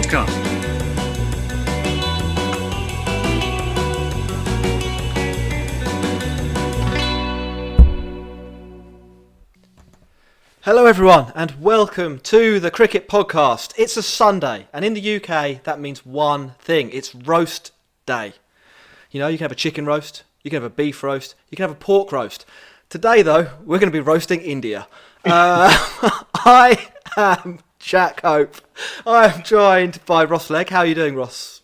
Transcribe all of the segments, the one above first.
World Cup. Hello everyone and welcome to the Cricket Podcast. It's a Sunday and in the UK that means one thing. It's roast day. You know, you can have a chicken roast, you can have a beef roast, you can have a pork roast. Today though, we're going to be roasting India. I am Jack Hope. I am joined by Ross Legg. How are you doing, Ross?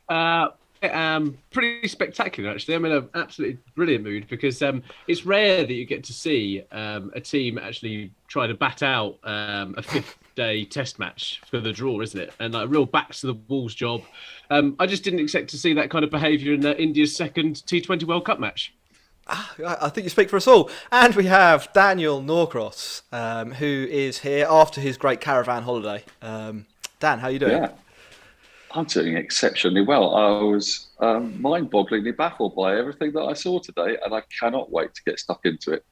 Pretty spectacular, actually. I'm in an absolutely brilliant mood because it's rare that you get to see a team actually try to bat out a fifth-day test match for the draw, isn't it? And like, a real backs-to-the-walls job. I just didn't expect to see that kind of behaviour in India's second T20 World Cup match. I think you speak for us all. And we have Daniel Norcross, who is here after his great caravan holiday. Dan, how are you doing? Yeah, I'm doing exceptionally well. I was mind-bogglingly baffled by everything that I saw today, and I cannot wait to get stuck into it.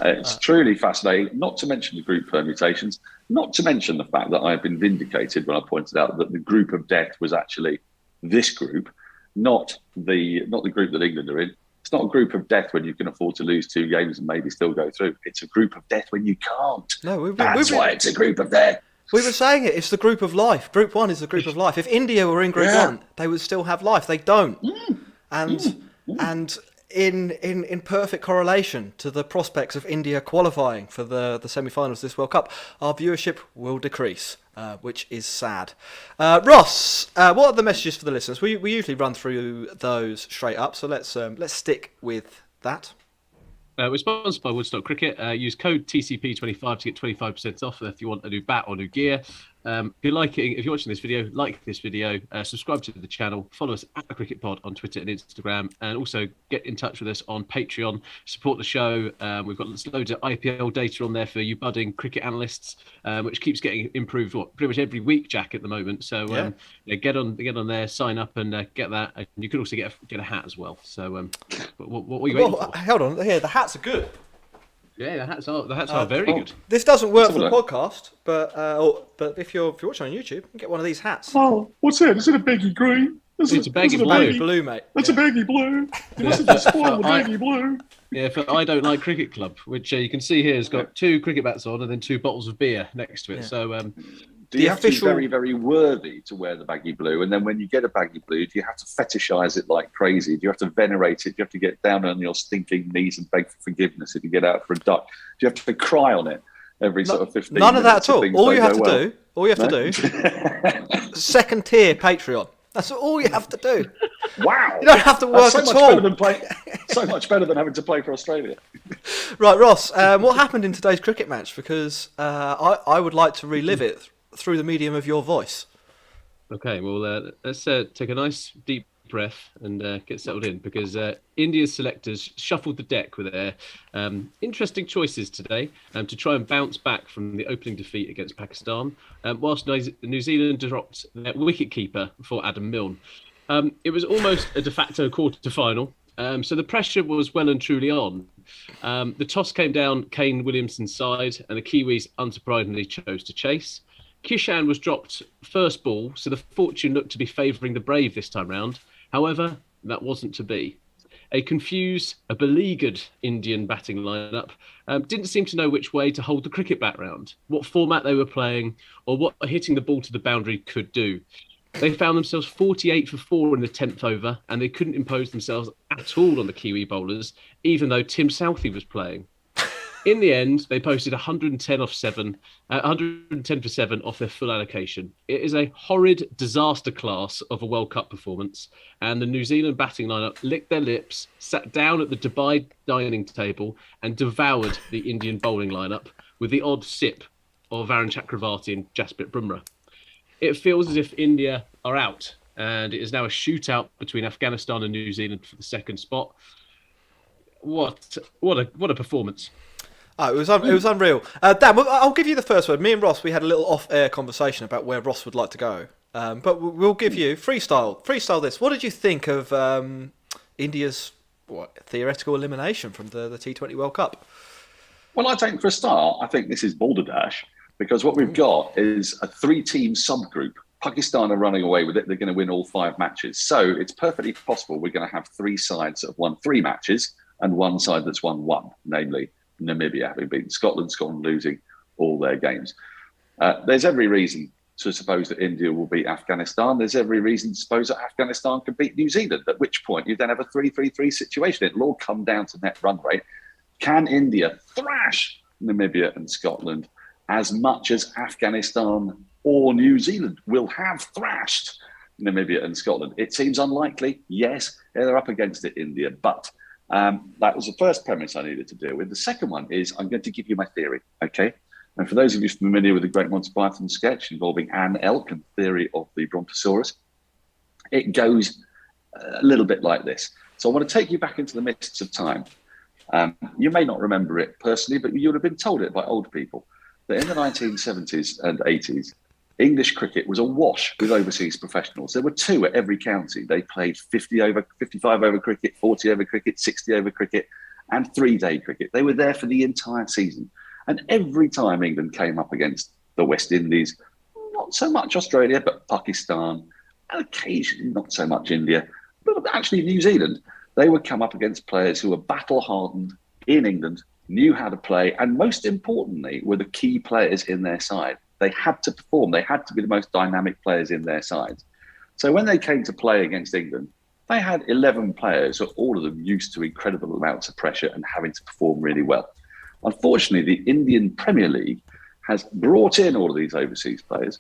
It's truly fascinating, not to mention the group permutations, not to mention the fact that I've been vindicated when I pointed out that the group of death was actually this group, not the group that England are in. It's not a group of death when you can afford to lose 2 games and maybe still go through. It's a group of death when you can't. That's why it's a group of death. We were saying it. It's the group of life. Group 1 is the group of life. If India were in Group 1, they would still have life. They don't. And in perfect correlation to the prospects of India qualifying for the semi-finals of this World Cup, our viewership will decrease, which is sad. Ross, what are the messages for the listeners? We usually run through those straight up, so let's stick with that. We're sponsored by Woodstock Cricket. Use code TCP25 to get 25% off if you want a new bat or new gear. If you're watching this video, like this video, subscribe to the channel, follow us at the Cricket Pod on Twitter and Instagram, and also get in touch with us on Patreon. Support the show. We've got loads of IPL data on there for you budding cricket analysts, which keeps getting improved pretty much every week, Jack, at the moment. So get on there, sign up, and get that. And you can also get a hat as well. So what were you waiting for? Hold on, here the hats are good. Yeah, the hats are very good. This doesn't work for the podcast, but if you're watching on YouTube, you can get one of these hats. Oh, what's that? Is it a baggy green? It's a baggy blue. Blue, mate. That's a baggy blue. You must have just spoiled the baggy blue. Yeah, for I Don't Like Cricket Club, which you can see here has got 2 cricket bats on and then 2 bottles of beer next to it. Yeah. So do you have to be very, very worthy to wear the baggy blue? And then when you get a baggy blue, do you have to fetishize it like crazy? Do you have to venerate it? Do you have to get down on your stinking knees and beg for forgiveness if you get out for a duck? Do you have to cry on it every sort of 15 minutes? None of that at all. All you have to do, second tier Patreon. That's all you have to do. Wow. You don't have to work at all. So much better than having to play for Australia. Right, Ross, what happened in today's cricket match? Because I would like to relive it through the medium of your voice. Okay, well, let's take a nice deep breath and get settled in, because India's selectors shuffled the deck with their interesting choices today to try and bounce back from the opening defeat against Pakistan, whilst New Zealand dropped their wicketkeeper for Adam Milne. It was almost a de facto quarter-final, so the pressure was well and truly on. The toss came down Kane Williamson's side, and the Kiwis unsurprisingly chose to chase. Kishan was dropped first ball, so the fortune looked to be favouring the brave this time round. However, that wasn't to be. A confused, beleaguered Indian batting lineup didn't seem to know which way to hold the cricket bat round, what format they were playing, or what hitting the ball to the boundary could do. They found themselves 48 for 4 in the 10th over, and they couldn't impose themselves at all on the Kiwi bowlers, even though Tim Southee was playing. In the end, they posted 110 for 7 off their full allocation. It is a horrid disaster class of a World Cup performance, and the New Zealand batting lineup licked their lips, sat down at the Dubai dining table, and devoured the Indian bowling lineup with the odd sip of Varun Chakravarti and Jasprit Bumrah. It feels as if India are out, and it is now a shootout between Afghanistan and New Zealand for the second spot. What a performance! Oh, it was unreal. Dan, I'll give you the first word. Me and Ross, we had a little off-air conversation about where Ross would like to go. But we'll give you freestyle this. What did you think of India's theoretical elimination from the T20 World Cup? Well, I think for a start, I think this is balderdash, because what we've got is a 3-team subgroup Pakistan are running away with it. They're going to win all 5 matches. So it's perfectly possible we're going to have 3 sides that have won 3 matches and 1 side that's won 1, namely Namibia having beaten Scotland losing all their games. There's every reason to suppose that India will beat Afghanistan. There's every reason to suppose that Afghanistan could beat New Zealand, at which point you then have a 3-3-3 situation. It'll all come down to net run rate. Can India thrash Namibia and Scotland as much as Afghanistan or New Zealand will have thrashed Namibia and Scotland? It seems unlikely. Yes, they're up against it, India, but that was the first premise I needed to deal with. The second one is I'm going to give you my theory, okay? And for those of you familiar with the Great Monty Python sketch involving Anne Elk and the theory of the Brontosaurus, it goes a little bit like this. So I want to take you back into the mists of time. You may not remember it personally, but you would have been told it by old people, that in the 1970s and 80s, English cricket was awash with overseas professionals. There were 2 at every county. They played 55 over cricket, 40 over cricket, 60 over cricket, and 3-day cricket. They were there for the entire season. And every time England came up against the West Indies, not so much Australia, but Pakistan, and occasionally not so much India, but actually New Zealand, they would come up against players who were battle-hardened in England, knew how to play, and most importantly, were the key players in their side. They had to perform. They had to be the most dynamic players in their sides. So when they came to play against England, they had 11 players, all of them used to incredible amounts of pressure and having to perform really well. Unfortunately, the Indian Premier League has brought in all of these overseas players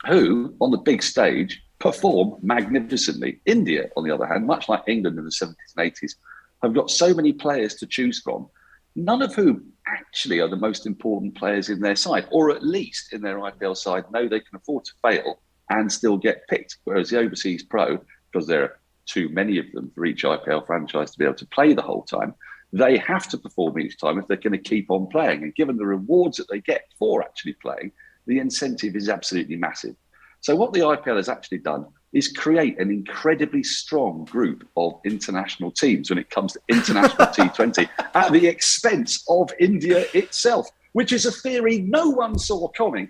who, on the big stage, perform magnificently. India, on the other hand, much like England in the 70s and 80s, have got so many players to choose from, none of whom actually are the most important players in their side, or at least in their IPL side know they can afford to fail and still get picked. Whereas the overseas pro, because there are too many of them for each IPL franchise to be able to play the whole time, they have to perform each time if they're going to keep on playing. And given the rewards that they get for actually playing, the incentive is absolutely massive. So what the IPL has actually done is create an incredibly strong group of international teams when it comes to international T20 at the expense of India itself, which is a theory no one saw coming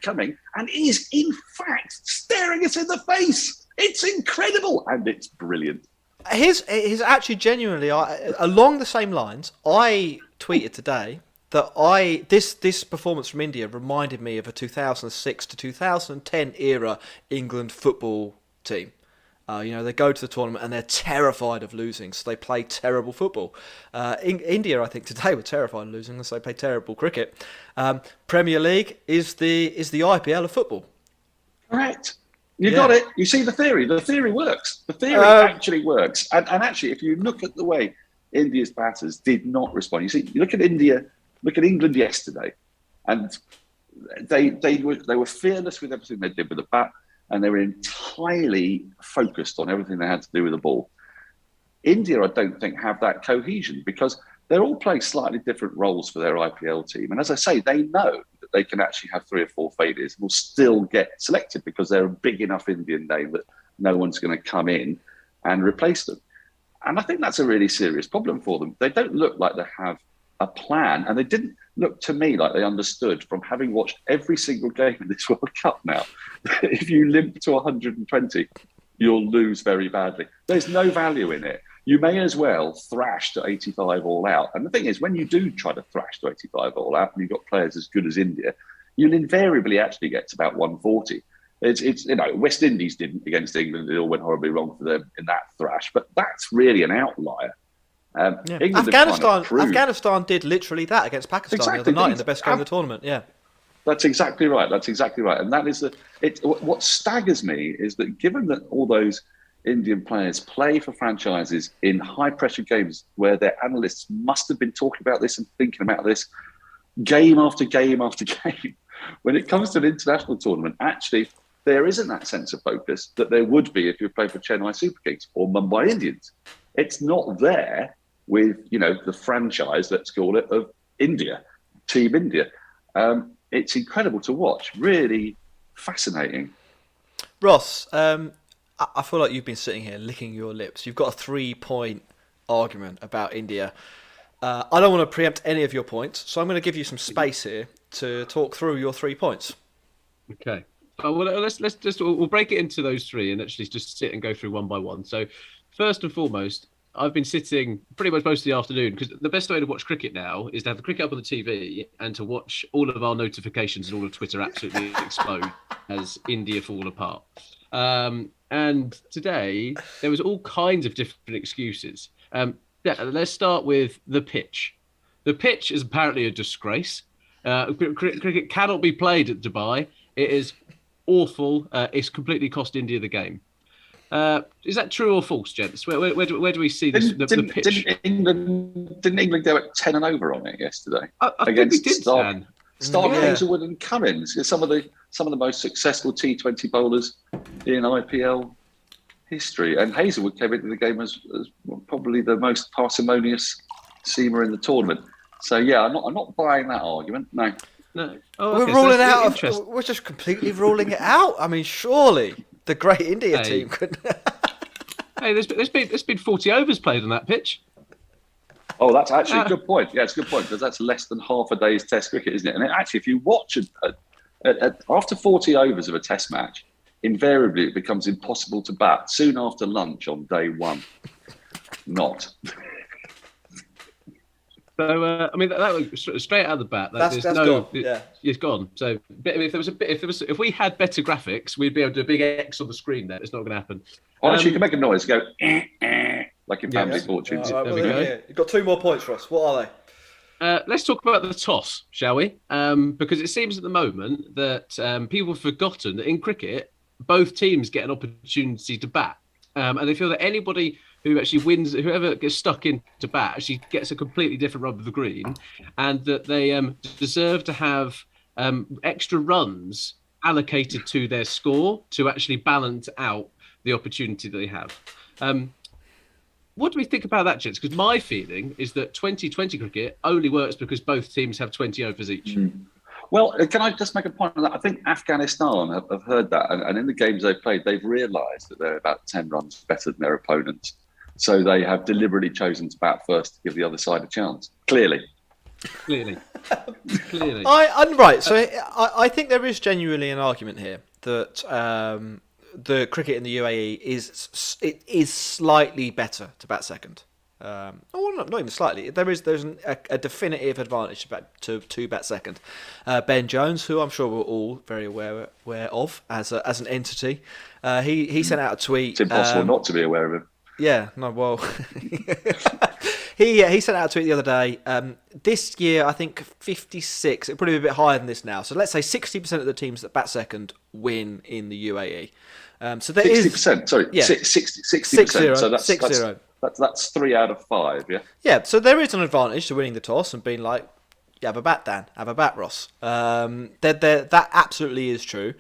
and is in fact staring us in the face. It's incredible and it's brilliant. Here's actually genuinely along the same lines. I tweeted today that this performance from India reminded me of a 2006 to 2010 era England football team. They go to the tournament and they're terrified of losing, so they play terrible football. India, I think today, were terrified of losing, so they play terrible cricket. Premier League is the IPL of football. Correct. You got it. You see the theory. The theory works. The theory actually works. And actually, if you look at the way India's batters did not respond, you look at India, look at England yesterday, and they were fearless with everything they did with the bat, and they were entirely focused on everything they had to do with the ball. India, I don't think, have that cohesion because they're all playing slightly different roles for their IPL team. And as I say, they know that they can actually have 3 or 4 failures and will still get selected because they're a big enough Indian name that no one's going to come in and replace them. And I think that's a really serious problem for them. They don't look like they have a plan, and they didn't look to me like they understood from having watched every single game in this World Cup now. If you limp to 120, you'll lose very badly. There's no value in it. You may as well thrash to 85 all out. And the thing is, when you do try to thrash to 85 all out, and you've got players as good as India, you'll invariably actually get to about 140. It's West Indies didn't against England. It all went horribly wrong for them in that thrash. But that's really an outlier. Afghanistan did literally that against Pakistan the other night in the best game of the tournament. Yeah, that's exactly right. And that is what staggers me is that given that all those Indian players play for franchises in high pressure games where their analysts must have been talking about this and thinking about this game after game after game, when it comes to an international tournament, actually there isn't that sense of focus that there would be if you play for Chennai Super Kings or Mumbai Indians. It's not there with, the franchise, let's call it, of India, Team India. It's incredible to watch, really fascinating. Ross, I feel like you've been sitting here licking your lips. You've got a 3-point argument about India. I don't want to preempt any of your points, so I'm going to give you some space here to talk through your 3 points. Okay. Well, we'll break it into those three and actually just sit and go through one by one. So, first and foremost, I've been sitting pretty much most of the afternoon because the best way to watch cricket now is to have the cricket up on the TV and to watch all of our notifications and all of Twitter absolutely explode as India fall apart. And today there was all kinds of different excuses. Let's start with the pitch. The pitch is apparently a disgrace. Cricket cannot be played at Dubai. It is awful. It's completely cost India the game. Is that true or false, gents? Where do we see this? The pitch? Didn't England go at 10 and over on it yesterday? I think we did, Dan. Stark, Hazelwood and Cummins. Some of the most successful T20 bowlers in IPL history. And Hazelwood came into the game as probably the most parsimonious seamer in the tournament. So yeah, I'm not buying that argument. No. Oh, we're ruling it out. We're just completely ruling it out. I mean, surely the great India team could. Hey, there's been 40 overs played on that pitch. Oh, that's actually a good point. Yeah, it's a good point because that's less than half a day's Test cricket, isn't it? And actually, if you watch after 40 overs of a Test match, invariably it becomes impossible to bat soon after lunch on day one. Not. So I mean that was straight out of the bat. That's gone. Yeah, it's gone. So if we had better graphics, we'd be able to do a big X on the screen. There, it's not going to happen. Honestly, you can make a noise. Go like in Family Fortunes. There we go. You've got 2 more points, Ross. What are they? Let's talk about the toss, shall we? Because it seems at the moment that people have forgotten that in cricket, both teams get an opportunity to bat, and they feel that anybody who actually wins, whoever gets stuck into bat, actually gets a completely different rub of the green, and that they deserve to have extra runs allocated to their score to actually balance out the opportunity that they have. What do we think about that, gents? Because my feeling is that 2020 cricket only works because both teams have 20 overs each. Well, can I just make a point on that? I think Afghanistan have heard that, and in the games they've played, they've realised that they're about 10 runs better than their opponents. So they have deliberately chosen to bat first to give the other side a chance. Clearly. I'm right. So I think there is genuinely an argument here that the cricket in the UAE is slightly better to bat second. Not even slightly. There's a definitive advantage to bat second. Ben Jones, who I'm sure we're all very aware of as an entity, he sent out a tweet. It's impossible not to be aware of him. Yeah, no, well, he sent out a tweet the other day. This year, I think 56. It'll probably be a bit higher than this now. So let's say 60% of the teams that bat second win in the UAE. So there 60%. Sorry, yeah, 60%. So that's 6-0. That's 3 out of 5. Yeah. Yeah. So there is an advantage to winning the toss and being like, "Yeah, have a bat, Dan. Have a bat, Ross." That absolutely is true.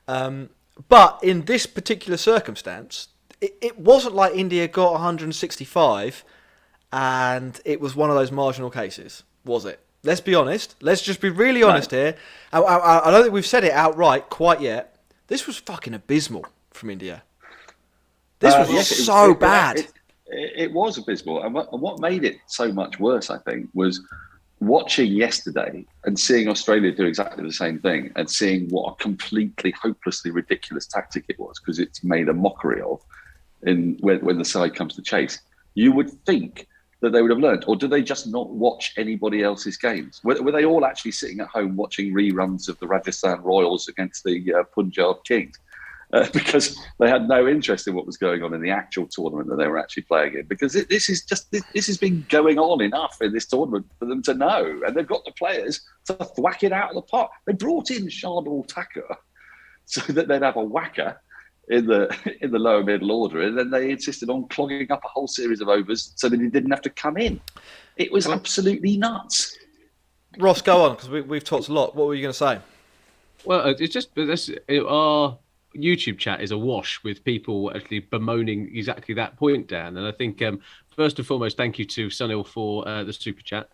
But in this particular circumstance, it wasn't like India got 165 and it was one of those marginal cases, was it? Let's be honest. Let's just be really honest here. I don't think we've said it outright quite yet. This was fucking abysmal from India. This was bad. It was abysmal. And what made it so much worse, I think, was watching yesterday and seeing Australia do exactly the same thing and seeing what a completely hopelessly ridiculous tactic it was because it's made a mockery of when the side comes to chase. You would think that they would have learned, or do they just not watch anybody else's games? Were they all actually sitting at home watching reruns of the Rajasthan Royals against the Punjab Kings? Because they had no interest in what was going on in the actual tournament that they were actually playing in. Because this has been going on enough in this tournament for them to know, and they've got the players to thwack it out of the park. They brought in Shardul Thakur so that they'd have a whacker in the lower middle order, and then they insisted on clogging up a whole series of overs so that he didn't have to come in. It was absolutely nuts. Ross, go on, because we've talked a lot. What were you going to say? Well, it's just our YouTube chat is awash with people actually bemoaning exactly that point, Dan. And I think first and foremost, thank you to Sunil for the super chat.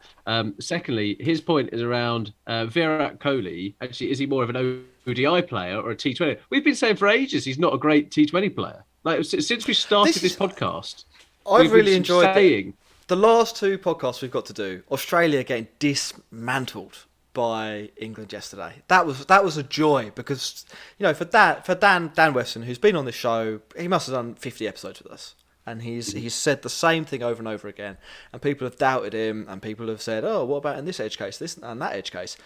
Secondly, his point is around Virat Kohli. Actually, is he more of an ODI player or a T20? We've been saying for ages he's not a great T20 player. Like since we started this podcast, I've really enjoyed the last 2 podcasts we've got to do. Australia getting dismantled by England yesterday. That was a joy, because for Dan Weston, who's been on this show, he must have done 50 episodes with us, and he's said the same thing over and over again, and people have doubted him, and people have said, oh, what about in this edge case, this and that edge case,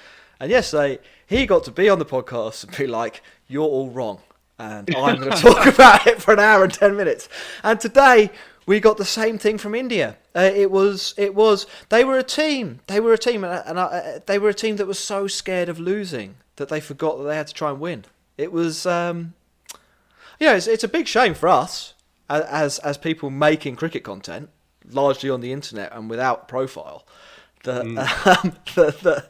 and yesterday he got to be on the podcast and be like, you're all wrong, and I'm going to talk about it for an hour and 10 minutes. And today we got the same thing from India. They were a team, and they were a team that was so scared of losing that they forgot that they had to try and win. It was, it's a big shame for us as people making cricket content, largely on the internet and without profile, that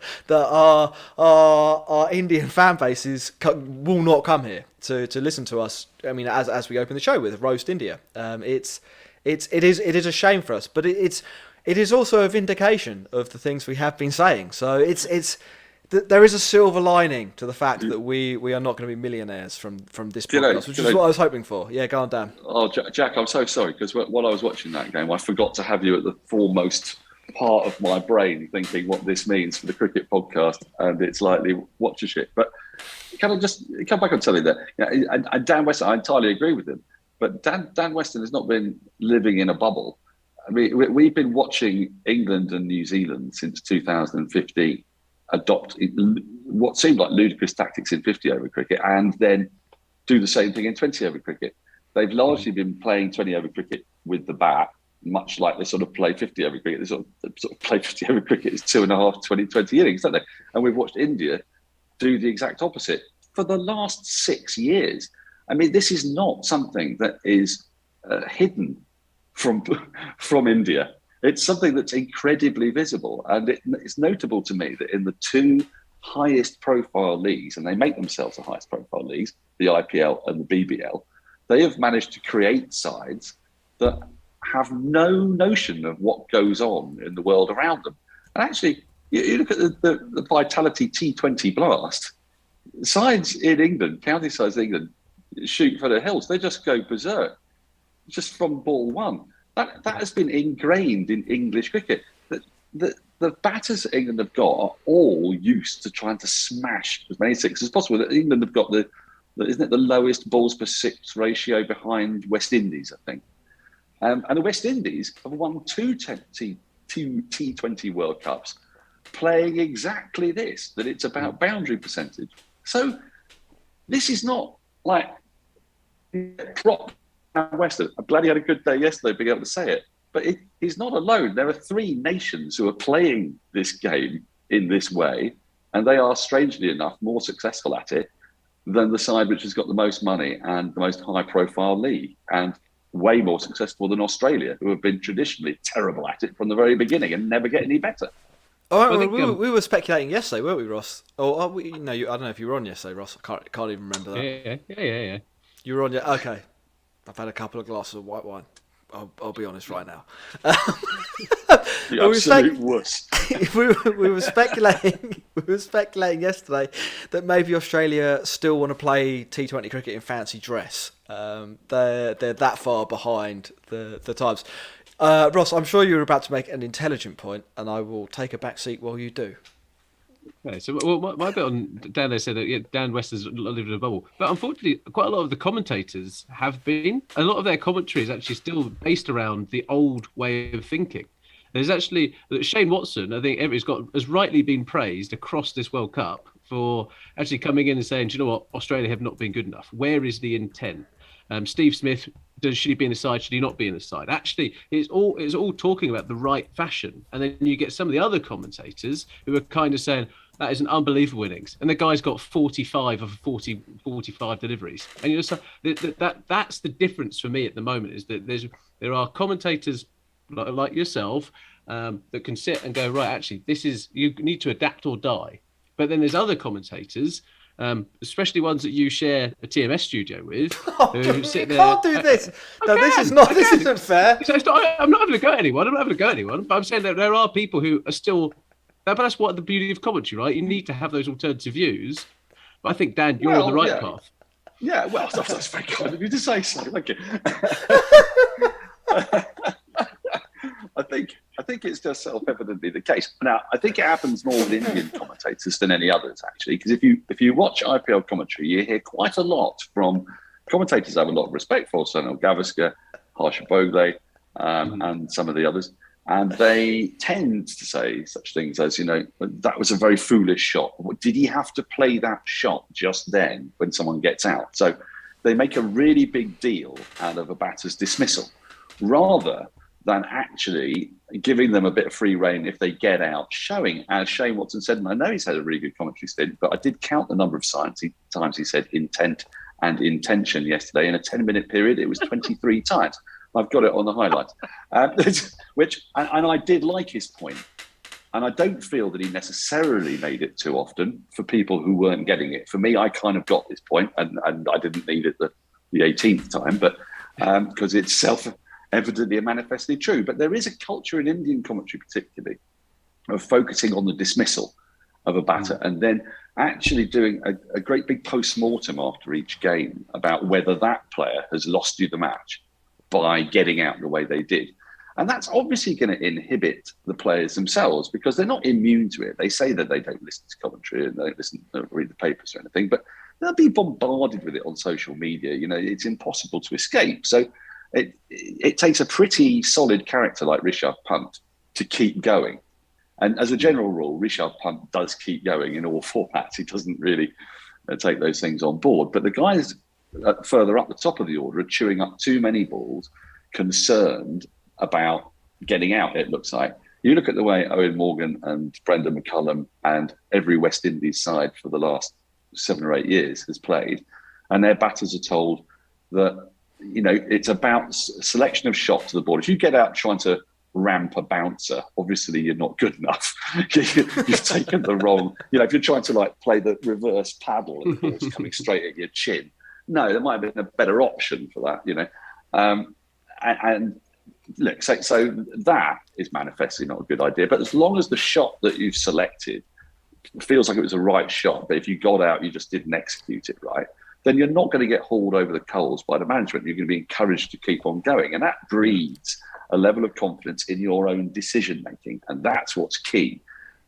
our Indian fan bases will not come here to listen to us. I mean, as we open the show with Roast India, it is a shame for us, but it is also a vindication of the things we have been saying. So there is a silver lining to the fact that we are not going to be millionaires from this podcast, which is what I was hoping for. Yeah, go on, Dan. Oh, Jack, I'm so sorry, because while I was watching that game, I forgot to have you at the foremost part of my brain thinking what this means for the cricket podcast and its likely watchership. But can I just come back and tell you that and Dan Weston, I entirely agree with him, but Dan Weston has not been living in a bubble. I mean, we've been watching England and New Zealand since 2015 adopt what seemed like ludicrous tactics in 50-over cricket and then do the same thing in 20-over cricket. They've largely been playing 20-over cricket with the bat, much like they sort of play 50-over cricket. They sort of play 50-over cricket as 2.5 20 innings, don't they? And we've watched India do the exact opposite for the last 6 years. I mean, this is not something that is hidden from India. It's something that's incredibly visible. And it's notable to me that in the two highest profile leagues, and they make themselves the highest profile leagues, the IPL and the BBL, they have managed to create sides that have no notion of what goes on in the world around them. And actually, you look at the Vitality T20 Blast, sides in England, county sides in England, shoot for the hills. They just go berserk, just from ball one. That has been ingrained in English cricket. The batters that England have got are all used to trying to smash as many sixes as possible. England have got isn't it the lowest balls per six ratio behind West Indies, I think. And the West Indies have won two T20 World Cups playing exactly this, that it's about boundary percentage. So this is not like prop Western. I'm glad he had a good day yesterday being able to say it. But he's not alone. There are three nations who are playing this game in this way, and they are, strangely enough, more successful at it than the side which has got the most money and the most high-profile league, and way more successful than Australia, who have been traditionally terrible at it from the very beginning and never get any better. All right, we were speculating yesterday, weren't we, I don't know if you were on yesterday, Ross. I can't even remember that. Yeah. You were on, okay. I've had a couple of glasses of white wine. I'll be honest right now. The absolute wuss. we were speculating. We were speculating yesterday that maybe Australia still want to play T20 cricket in fancy dress. They're that far behind the times. Ross, I'm sure you were about to make an intelligent point, and I will take a back seat while you do. Okay, so my bit on Dan, they said that Dan Weston's lived in a bubble, but unfortunately, quite a lot of the commentators have been. A lot of their commentary is actually still based around the old way of thinking. There's actually Shane Watson, I think, has rightly been praised across this World Cup for actually coming in and saying, do you know what, Australia have not been good enough. Where is the intent? Steve Smith, should he be in the side? Should he not be in the side? Actually, it's all talking about the right fashion. And then you get some of the other commentators who are kind of saying, that is an unbelievable innings. And the guy's got 45 of 45 deliveries. And you're just, that's the difference for me at the moment, is that there are commentators like yourself that can sit and go, right, actually, you need to adapt or die. But then there's other commentators, especially ones that you share a TMS studio with, who sit there. You can't do this. No, this isn't fair. So I'm not having to go at anyone. But I'm saying that there are people who are still. But that's what the beauty of commentary, right? You need to have those alternative views. But I think, Dan, you're on the right path. Yeah, well, that's very kind of you to say so. Thank you. I think think it's just self-evidently the case. Now, I think it happens more with Indian commentators than any others, actually, because if you watch IPL commentary, you hear quite a lot from commentators I have a lot of respect for, Sunil Gavaskar, Harsha Bhogle, and some of the others. And they tend to say such things as, that was a very foolish shot. Did he have to play that shot just then when someone gets out? So they make a really big deal out of a batter's dismissal, rather than actually giving them a bit of free rein if they get out, showing, as Shane Watson said, and I know he's had a really good commentary stint, but I did count the number of times he said intent and intention yesterday. In a 10-minute period, it was 23 times. I've got it on the highlights, and I did like his point. And I don't feel that he necessarily made it too often for people who weren't getting it. For me, I kind of got this point, and I didn't need it the 18th time, but because it's self-evidently and manifestly true. But there is a culture in Indian commentary particularly of focusing on the dismissal of a batter and then actually doing a great big post-mortem after each game about whether that player has lost you the match by getting out the way they did. And that's obviously going to inhibit the players themselves because they're not immune to it. They say that they don't listen to commentary and they don't read the papers or anything, but they'll be bombarded with it on social media. It's impossible to escape. So it takes a pretty solid character like Rishabh Pant to keep going. And as a general rule, Rishabh Pant does keep going in all formats. He doesn't really take those things on board. But the guys further up the top of the order are chewing up too many balls, concerned about getting out, it looks like. You look at the way Owen Morgan and Brendan McCullum and every West Indies side for the last 7 or 8 years has played, and their batters are told that, it's about selection of shot to the ball. If you get out trying to ramp a bouncer, obviously you're not good enough. You've taken the wrong, if you're trying to play the reverse paddle and the ball's coming straight at your chin. No, there might have been a better option for that, and look, so that is manifestly not a good idea. But as long as the shot that you've selected feels like it was the right shot, but if you got out, you just didn't execute it right, then you're not going to get hauled over the coals by the management. You're going to be encouraged to keep on going. And that breeds a level of confidence in your own decision-making. And that's what's key.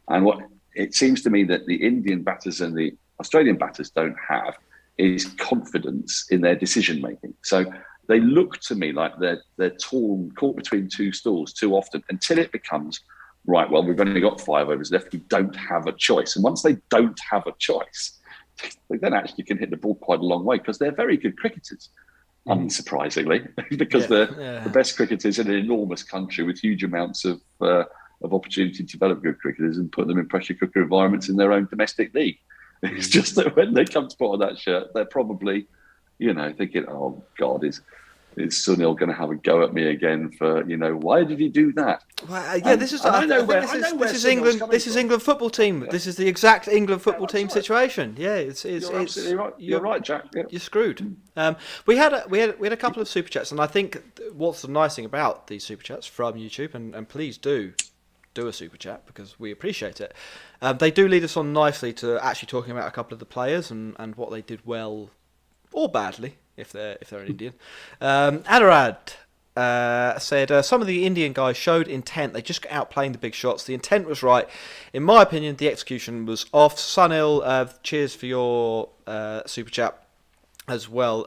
And what it seems to me that the Indian batters and the Australian batters don't have is confidence in their decision-making. So they look to me like they're caught between two stools too often until it becomes, right, well, we've only got 5 overs left. We don't have a choice. And once they don't have a choice, they then actually can hit the ball quite a long way because they're very good cricketers, unsurprisingly, because they're the best cricketers in an enormous country with huge amounts of opportunity to develop good cricketers and put them in pressure cooker environments in their own domestic league. It's just that when they come to put on that shirt, they're probably, thinking, oh, God, is Sunil going to have a go at me again for, why did he do that? Well, this is England. This is England football team. Yeah. This is the exact England football team situation. Yeah, you're absolutely right. You're right, Jack. Yeah. You're screwed. We had a couple of super chats, and I think what's the nice thing about these super chats from YouTube, and please do a super chat because we appreciate it. They do lead us on nicely to actually talking about a couple of the players and what they did well or badly. If they're an Indian. Anurad said, some of the Indian guys showed intent. They just got out playing the big shots. The intent was right. In my opinion, the execution was off. Sunil, cheers for your super chat as well.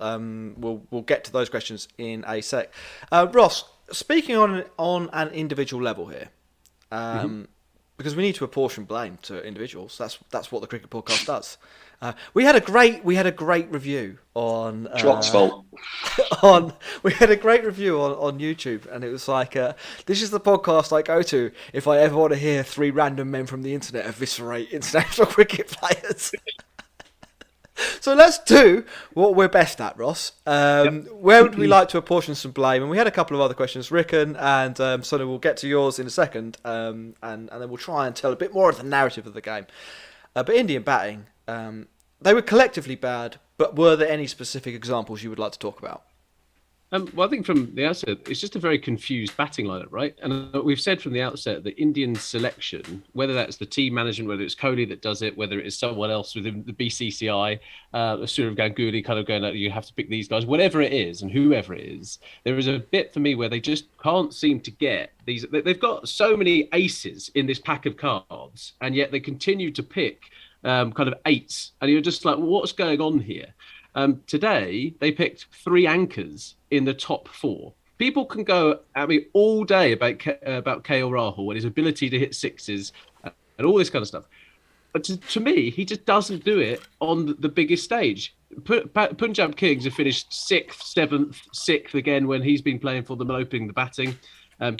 We'll get to those questions in a sec. Ross, speaking on an individual level here, because we need to apportion blame to individuals. That's what the Cricket Podcast does. We had a great review on Trot's fault. We had a great review on YouTube, and it was like, this is the podcast I go to if I ever want to hear 3 random men from the internet eviscerate international cricket players. So let's do what we're best at, Ross. Where would we like to apportion some blame? And we had a couple of other questions, Rickon, and Sonny, we'll get to yours in a second, and then we'll try and tell a bit more of the narrative of the game. But Indian batting, they were collectively bad, but were there any specific examples you would like to talk about? Well, I think from the outset, it's just a very confused batting lineup, right? And we've said from the outset that Indian selection, whether that's the team management, whether it's Kohli that does it, whether it's someone else within the BCCI, Sourav Ganguly kind of going, you have to pick these guys, whatever it is, and whoever it is, there is a bit for me where they just can't seem to get these. They've got so many aces in this pack of cards, and yet they continue to pick kind of eights, and you're just like, well, what's going on here? Today, they picked 3 anchors in the top 4. People can go at me all day about KL Rahul and his ability to hit sixes and all this kind of stuff. But to me, he just doesn't do it on the biggest stage. Punjab Kings have finished 6th, 7th, 6th again when he's been playing for them and opening the batting.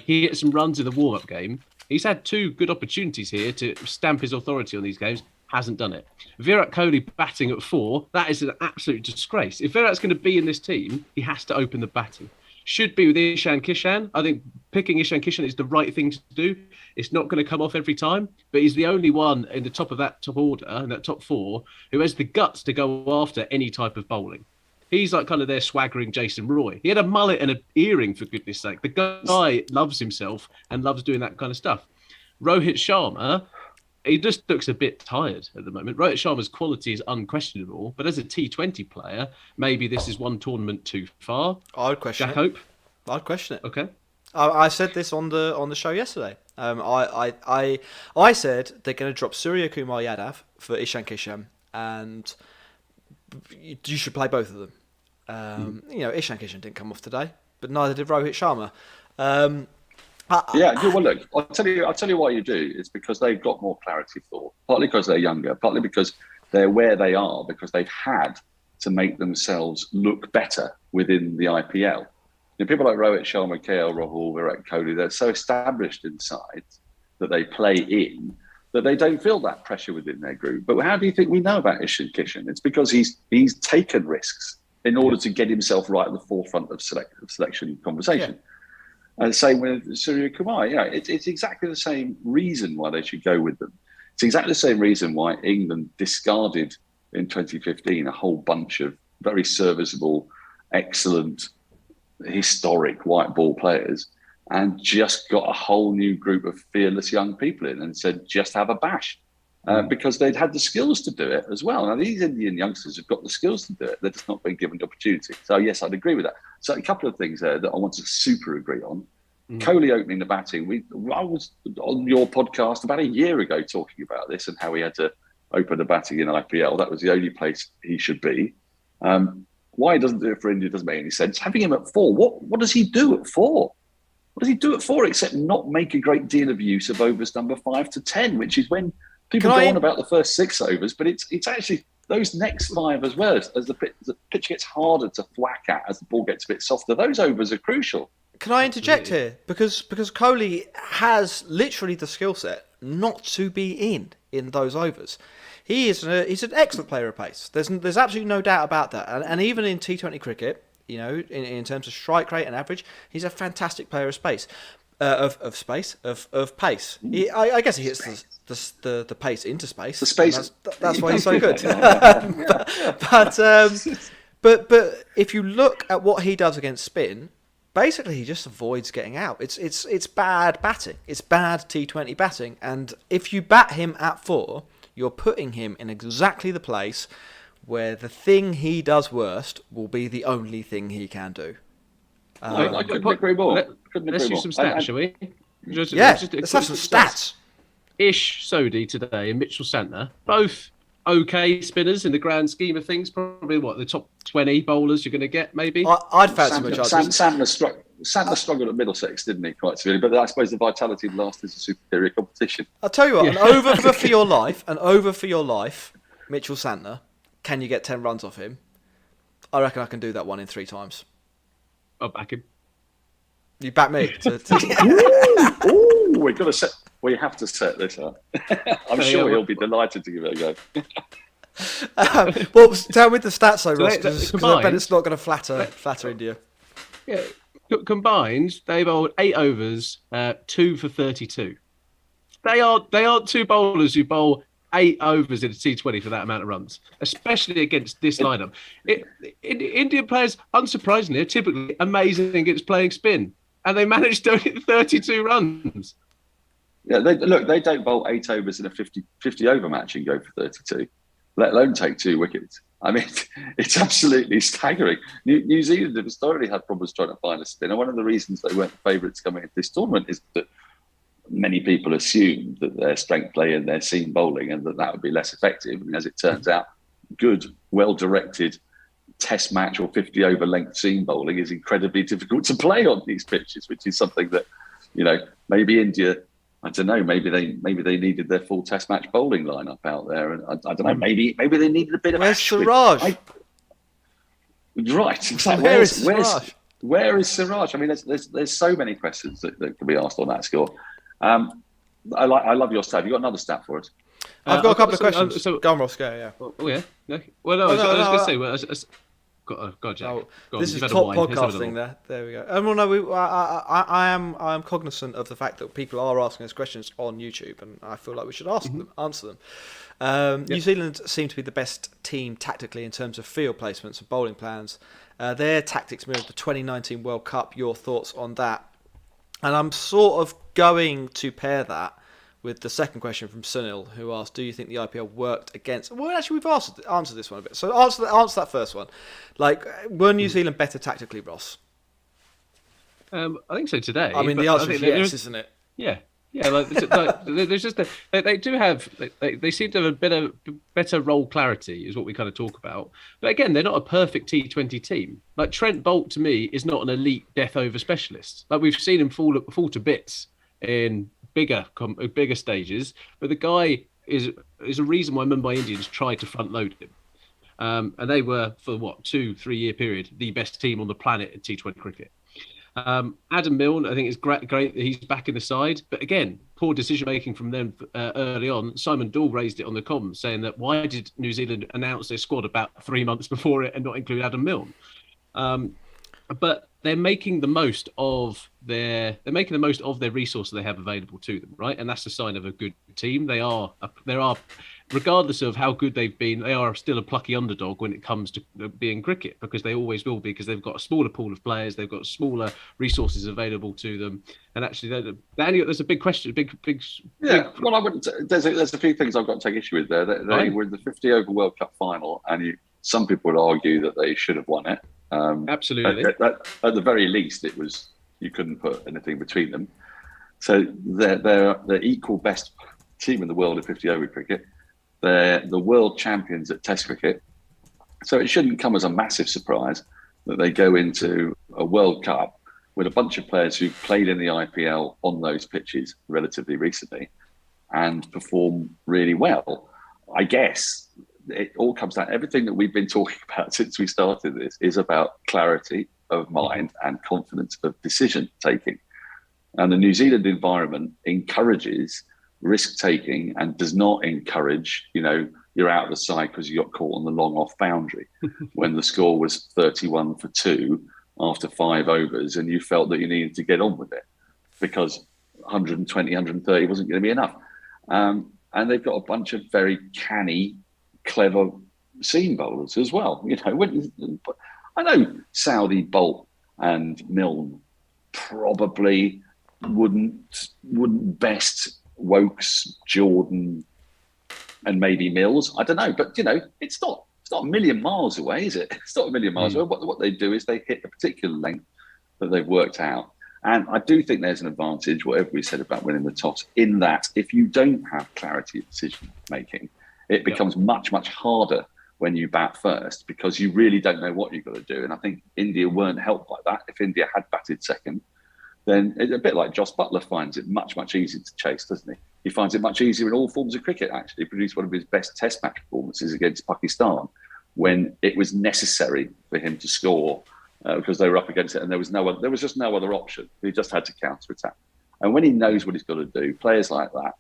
He hit some runs in the warm-up game. He's had 2 good opportunities here to stamp his authority on these games. Hasn't done it. Virat Kohli batting at 4, that is an absolute disgrace. If Virat's going to be in this team, he has to open the batting. Should be with Ishan Kishan. I think picking Ishan Kishan is the right thing to do. It's not going to come off every time, but he's the only one in the top of that top order, in that top 4, who has the guts to go after any type of bowling. He's like kind of their swaggering Jason Roy. He had a mullet and an earring, for goodness sake. The guy loves himself and loves doing that kind of stuff. Rohit Sharma, he just looks a bit tired at the moment. Rohit Sharma's quality is unquestionable, but as a T20 player, maybe this is one tournament too far. I would question Jack it. Hope? I'd question it. Okay. I said this on the show yesterday. I said they're going to drop Surya Kumar Yadav for Ishan Kishan, and you should play both of them. Ishan Kishan didn't come off today, but neither did Rohit Sharma. Well, look, I'll tell you why you do. It's because they've got more clarity of thought. Partly because they're younger, partly because they're where they are, because they've had to make themselves look better within the IPL. People like Rohit Sharma, KL Rahul, Virat Kohli, they're so established inside that they play in that they don't feel that pressure within their group. But how do you think we know about Ishan Kishan? It's because he's taken risks in order to get himself right at the forefront of selection conversation. Yeah. And same with Surya Kumar. It's exactly the same reason why they should go with them. It's exactly the same reason why England discarded in 2015 a whole bunch of very serviceable, excellent, historic white ball players and just got a whole new group of fearless young people in and said, just have a bash. Because they'd had the skills to do it as well. Now, these Indian youngsters have got the skills to do it. They're just not being given the opportunity. So, yes, I'd agree with that. So, a couple of things there that I want to super agree on. Kohli opening the batting. I was on your podcast about a year ago talking about this and how he had to open the batting in IPL. That was the only place he should be. Why he doesn't do it for India doesn't make any sense. Having him at 4, what does he do at 4? What does he do at 4 except not make a great deal of use of overs number 5 to 10, which is when people go on about the first 6 overs, but it's actually those next 5 as well. As the pitch gets harder to thwack at, as the ball gets a bit softer, those overs are crucial. Can I interject here? Because Kohli has literally the skill set not to be in those overs. He's an excellent player of pace. There's absolutely no doubt about that. And even in T20 cricket, in terms of strike rate and average, he's a fantastic player of pace. Of pace. I guess he hits the pace into space. The space. That's why he's so good. but if you look at what he does against spin, basically he just avoids getting out. It's bad batting. It's bad T20 batting. And if you bat him at 4, you're putting him in exactly the place where the thing he does worst will be the only thing he can do. I couldn't agree more. Let's use some stats, shall we? Let's have some stats. Ish Sodhi today and Mitchell Santner, both okay spinners in the grand scheme of things. Probably the top 20 bowlers you're going to get, maybe. I'd fancy much. Santner struggled at Middlesex, didn't he? Quite severely, but I suppose the vitality of last is a superior competition. I'll tell you what, an over for your life, Mitchell Santner. Can you get 10 runs off him? I reckon I can do that 1 in 3 times. I'll back him. You back me? We're going to set. We have to set this up. I'm sure he'll be delighted to give it a go. Well, tell me the stats, though, Ross, because I bet it's not going to flatter India. Yeah, combined, they bowled 8 overs, 2 for 32. They aren't 2 bowlers who bowl 8 overs in a T20 for that amount of runs, especially against this lineup. Indian players, unsurprisingly, are typically amazing against playing spin, and they managed to hit 32 runs. Yeah, they don't bowl 8 overs in a 50 over match and go for 32, let alone take 2 wickets. I mean, it's absolutely staggering. New Zealand have historically had problems trying to find a spin, and one of the reasons they weren't the favourites coming into this tournament is that many people assumed that their strength play and their seam bowling and that would be less effective. And as it turns out, good, well-directed test match or 50 over length seam bowling is incredibly difficult to play on these pitches, which is something that, maybe India, I don't know, maybe they needed their full test match bowling lineup out there. And I don't know, maybe they needed a bit of Where's Siraj? Right, exactly. Where is Siraj? I mean, there's so many questions that can be asked on that score. I love your stat. You got another stat for us? I've got a couple of questions. Go on, Ross. Go, yeah. Oh yeah. No. Well, no. I was going to say. God, Jack. Go on, this is top podcasting. There we go. Well, no, I am cognizant of the fact that people are asking us questions on YouTube, and I feel like we should answer them. New Zealand seem to be the best team tactically in terms of field placements and bowling plans. Their tactics mirrored the 2019 World Cup. Your thoughts on that? And I'm sort of going to pair that with the second question from Sunil, who asked, do you think the IPL worked against... Well, actually, we've answered this one a bit. So answer that first one. Were New Zealand better tactically, Ross? I think so today. I mean, the answer is yes, isn't it? Yeah. Yeah, there's just they do have they seem to have a better role clarity is what we kind of talk about. But again, they're not a perfect T20 team. Like Trent Boult to me is not an elite death over specialist. Like we've seen him fall to bits in bigger stages, but the guy is a reason why Mumbai Indians tried to front load him. And they were for 2-3 year period the best team on the planet at T20 cricket. Adam Milne, I think it's great that he's back in the side, but again, poor decision making from them early on. Simon Dool raised it on the comms, saying that why did New Zealand announce their squad about 3 months before it and not include Adam Milne? But they're making the most of their resources they have available to them, right? And that's a sign of a good team. They are, regardless of how good they've been, they are still a plucky underdog when it comes to being cricket, because they always will be, because they've got a smaller pool of players, they've got smaller resources available to them. And actually, Daniel, there's a big question, Well, I wouldn't. There's a few things I've got to take issue with there. They were in the 50 over World Cup final, and some people would argue that they should have won it. Absolutely. At the very least, it was, you couldn't put anything between them. So they're the equal best team in the world at 50 over cricket. They're the world champions at Test cricket. So it shouldn't come as a massive surprise that they go into a World Cup with a bunch of players who've played in the IPL on those pitches relatively recently and perform really well. I guess it all comes down, everything that we've been talking about since we started this is about clarity of mind and confidence of decision taking. And the New Zealand environment encourages risk taking and does not encourage, you're out of the side because you got caught on the long off boundary when the score was 31 for 2 after 5 overs and you felt that you needed to get on with it because 120, 130 wasn't going to be enough. And they've got a bunch of very canny, clever seam bowlers as well. I know Saudi, Bolt and Milne probably wouldn't best Wokes, Jordan and maybe Mills. I don't know, but it's not a million miles away, is it? It's not a million miles away. What they do is they hit a particular length that they've worked out. And I do think there's an advantage, whatever we said about winning the toss, in that if you don't have clarity of decision making, it becomes much, much harder when you bat first because you really don't know what you've got to do. And I think India weren't helped by that. If India had batted second, then it's a bit like Joss Butler finds it much, much easier to chase, doesn't he? He finds it much easier in all forms of cricket, actually. He produced one of his best test match performances against Pakistan when it was necessary for him to score because they were up against it and there was just no other option. He just had to counter-attack. And when he knows what he's got to do, players like that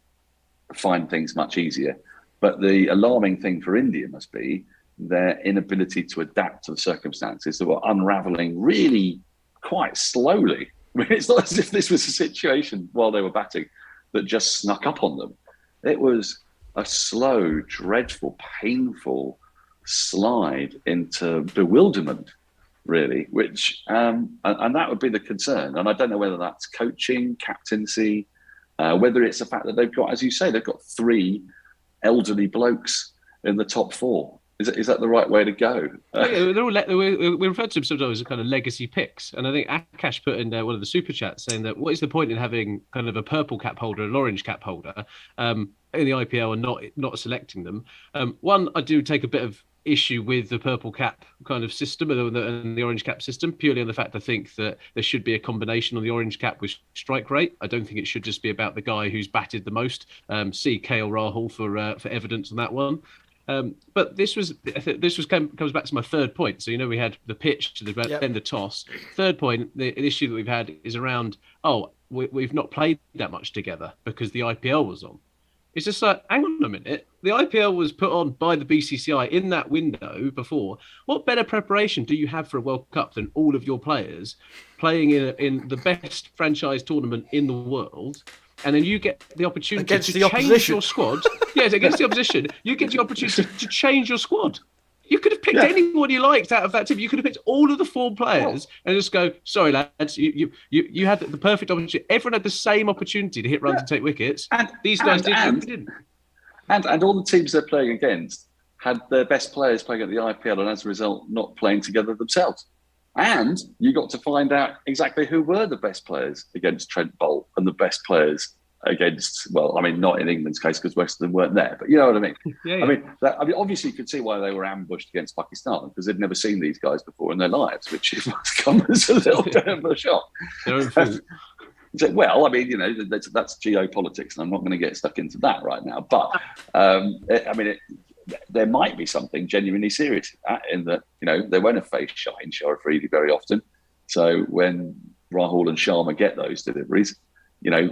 find things much easier. But the alarming thing for India must be their inability to adapt to the circumstances that were unravelling really quite slowly. I mean, it's not as if this was a situation while they were batting that just snuck up on them. It was a slow, dreadful, painful slide into bewilderment, really, which and that would be the concern. And I don't know whether that's coaching, captaincy, whether it's the fact that they've got, as you say, they've got 3 elderly blokes in the top 4. Is that the right way to go? We referred to them sometimes as kind of legacy picks, and I think Akash put in one of the super chats saying that what is the point in having kind of a purple cap holder and an orange cap holder in the IPL and not selecting them? One, I do take a bit of issue with the purple cap kind of system and the orange cap system, purely on the fact I think that there should be a combination on the orange cap with strike rate. I don't think it should just be about the guy who's batted the most. See KL Rahul for evidence on that one. But comes back to my third point. So, we had the pitch, then the toss. Third point, the issue that we've had is around, we've not played that much together because the IPL was on. It's just like, hang on a minute. The IPL was put on by the BCCI in that window before. What better preparation do you have for a World Cup than all of your players playing in the best franchise tournament in the world? And then you get the opportunity to change your squad. Yes, against the opposition. You get the opportunity to change your squad. You could have picked anyone you liked out of that team. You could have picked all of the 4 players and just go, sorry, lads, you had the perfect opportunity. Everyone had the same opportunity to hit runs and take wickets. And these guys didn't. And all the teams they're playing against had their best players playing at the IPL and as a result not playing together themselves. And you got to find out exactly who were the best players against Trent Bolt and the best players against, well, I mean, not in England's case because most of them weren't there, but you know what I mean? Yeah. I mean, obviously you could see why they were ambushed against Pakistan because they'd never seen these guys before in their lives, which must come as a little bit of a shock. Well, I mean, that's geopolitics and I'm not going to get stuck into that right now. But, there might be something genuinely serious in that, in that, they won't have faced Shaheen Shah Afridi very often. So when Rahul and Sharma get those deliveries,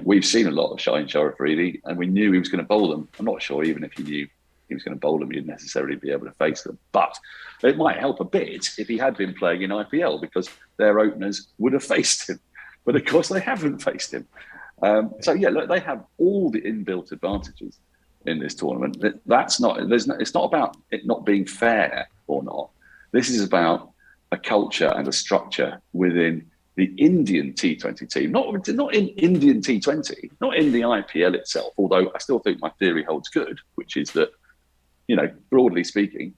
we've seen a lot of Shaheen Shah Afridi and we knew he was going to bowl them. I'm not sure even if you knew he was going to bowl them, you'd necessarily be able to face them. But it might help a bit if he had been playing in IPL because their openers would have faced him. But of course they haven't faced him. Look, they have all the inbuilt advantages in this tournament. It's not about it not being fair or not. This is about a culture and a structure within the Indian T20 team, not in Indian T20, not in the IPL itself, although I still think my theory holds good, which is that, broadly speaking,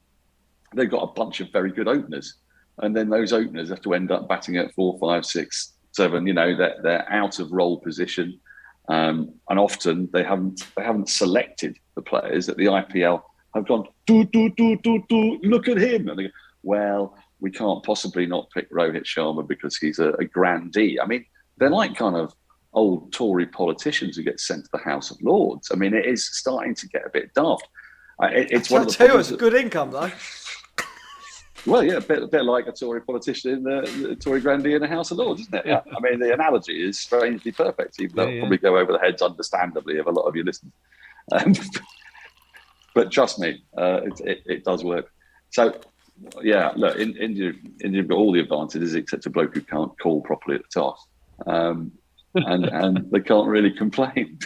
they've got a bunch of very good openers. And then those openers have to end up batting at 4, 5, 6, 7, they're out of role position. And often they haven't selected the players that the IPL have gone, look at him. And they go, well, we can't possibly not pick Rohit Sharma because he's a grandee. I mean, they're like kind of old Tory politicians who get sent to the House of Lords. I mean, it is starting to get a bit daft. It's one of the problems. It's good income, though. Well, yeah, a bit like a Tory politician in the Tory grandee in the House of Lords, isn't it? Yeah. I mean, the analogy is strangely perfect, even though it'll probably go over the heads, understandably, of a lot of you listeners. But trust me, it does work. So, yeah, look, India've got all the advantages except a bloke who can't call properly at the toss. And they can't really complain.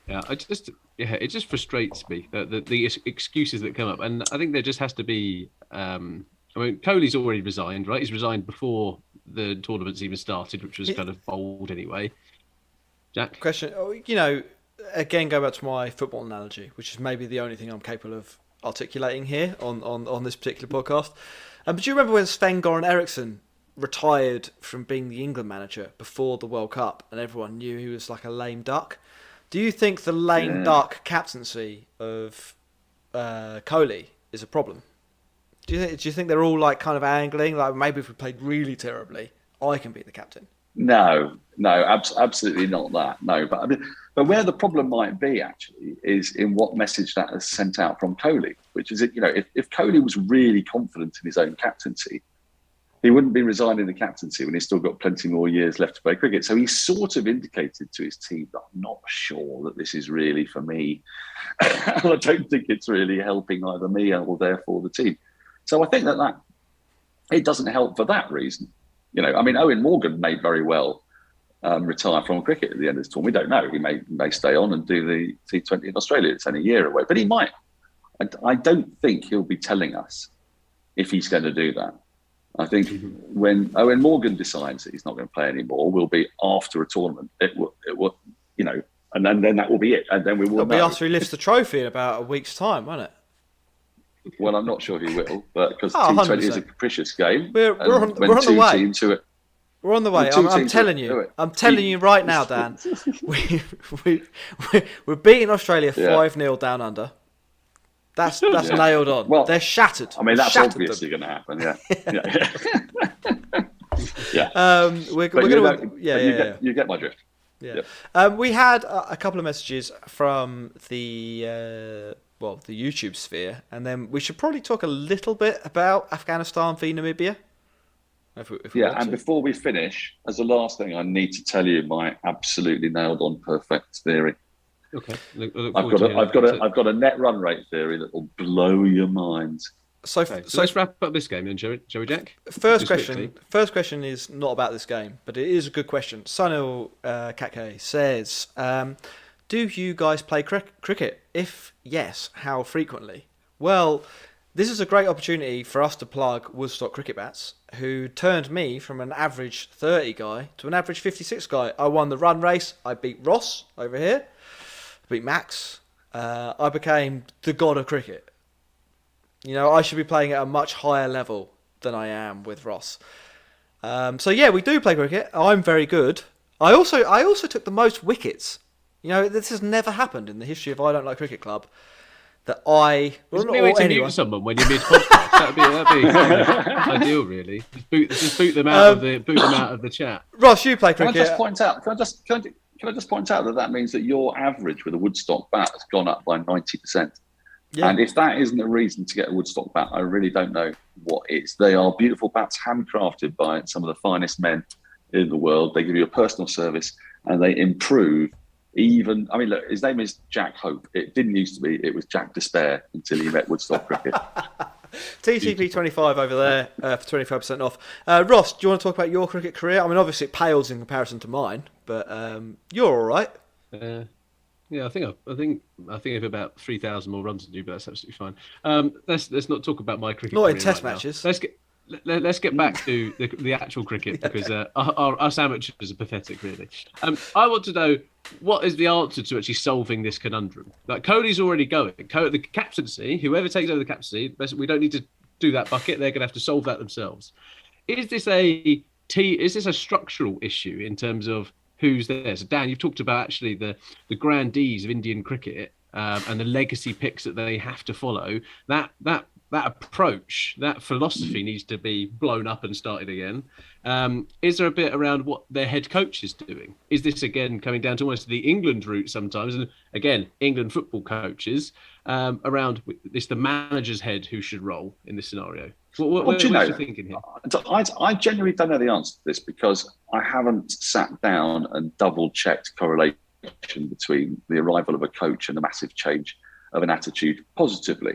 Yeah, it just frustrates me the excuses that come up, and I think there just has to be. Kohli's already resigned, right? He's resigned before the tournament's even started, which was kind of bold anyway. Jack, question. Again, go back to my football analogy, which is maybe the only thing I'm capable of articulating here on this particular podcast. But do you remember when Sven-Goran Eriksson retired from being the England manager before the World Cup, and everyone knew he was like a lame duck? Do you think the lame duck captaincy of Kohli is a problem? Do you think they're all like kind of angling, like maybe if we played really terribly, I can be the captain? No, absolutely not that. No, but where the problem might be actually is in what message that has sent out from Kohli, which is if Kohli was really confident in his own captaincy, he wouldn't be resigning the captaincy when he's still got plenty more years left to play cricket. So he sort of indicated to his team that I'm not sure that this is really for me. I don't think it's really helping either me or therefore the team. So I think that it doesn't help for that reason. Owen Morgan may very well retire from cricket at the end of this tournament. We don't know. He may stay on and do the T20 in Australia. It's only a year away, but he might. I don't think he'll be telling us if he's going to do that. I think when Morgan decides that he's not going to play anymore, will be after a tournament. It will, and then that will be it. And then we will. It'll be after he lifts the trophy in about a week's time, won't it? Well, I'm not sure he will, but because T20 100%. is a capricious game. We're on the way. We're on the way. I'm telling you. I'm telling you right now, Dan. We're beating Australia 5-0 down under. That's nailed on. Well, they're shattered. I mean, that's obviously going to happen. Yeah. You get my drift. Yeah. Yep. We had a couple of messages from the YouTube sphere, and then we should probably talk a little bit about Afghanistan v Namibia. If we and before we finish, as the last thing, I need to tell you my absolutely nailed on perfect theory. Okay. I've got a net run rate theory that will blow your mind. So let's wrap up this game then, Joey Jack. First question is not about this game, but it is a good question. Sunil Kake says, do you guys play cricket? If yes, how frequently? Well, this is a great opportunity for us to plug Woodstock Cricket Bats, who turned me from an average 30 guy to an average 56 guy. I won the run race. I beat Ross over here. I beat Max. I became the god of cricket. I should be playing at a much higher level than I am with Ross. We do play cricket. I'm very good. I also took the most wickets. This has never happened in the history of I Don't Like Cricket Club. That I... There's no way to mute someone when you're mid-podcast. That'd be ideal, really. Just boot them out of the chat. Ross, you play cricket. Can I just point out? Can I just point out that means that your average with a Woodstock bat has gone up by 90%. Yeah. And if that isn't a reason to get a Woodstock bat, I really don't know what is. They are beautiful bats, handcrafted by some of the finest men in the world. They give you a personal service, and they improve. Look, his name is Jack Hope. It didn't used to be. It was Jack Despair until he met Woodstock Cricket. TTP 25 over there for 25% off. Ross, do you want to talk about your cricket career? I mean, obviously it pales in comparison to mine, but you're all right. I think I have about 3,000 more runs than you, but that's absolutely fine. Let's not talk about my cricket. Not career in Test right matches. Now. Let's get back to the actual cricket, because us amateurs are pathetic, really. I want to know, what is the answer to actually solving this conundrum? Like, Cody's already going. The captaincy, whoever takes over the captaincy, we don't need to do that bucket. They're going to have to solve that themselves. Is this a structural issue in terms of who's there? So, Dan, you've talked about actually the grandees of Indian cricket and the legacy picks that they have to follow. That approach, that philosophy needs to be blown up and started again. Is there a bit around what their head coach is doing? Is this, again, coming down to almost the England route sometimes? And again, England football coaches, around this, the manager's head who should roll in this scenario? What's your thinking here? I genuinely don't know the answer to this, because I haven't sat down and double-checked correlation between the arrival of a coach and the massive change of an attitude positively.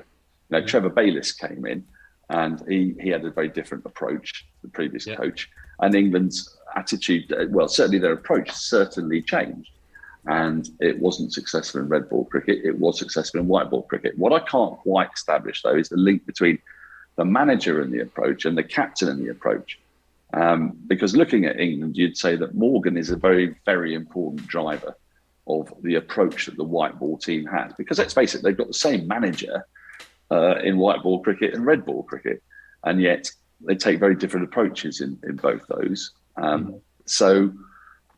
Trevor Bayliss came in, and he had a very different approach to the previous coach. And England's attitude, certainly their approach, certainly changed. And it wasn't successful in red ball cricket. It was successful in white ball cricket. What I can't quite establish, though, is the link between the manager and the approach and the captain and the approach. Because looking at England, you'd say that Morgan is a very, very important driver of the approach that the white ball team has. Because let's face it, they've got the same manager in white ball cricket and red ball cricket, and yet they take very different approaches in both those. So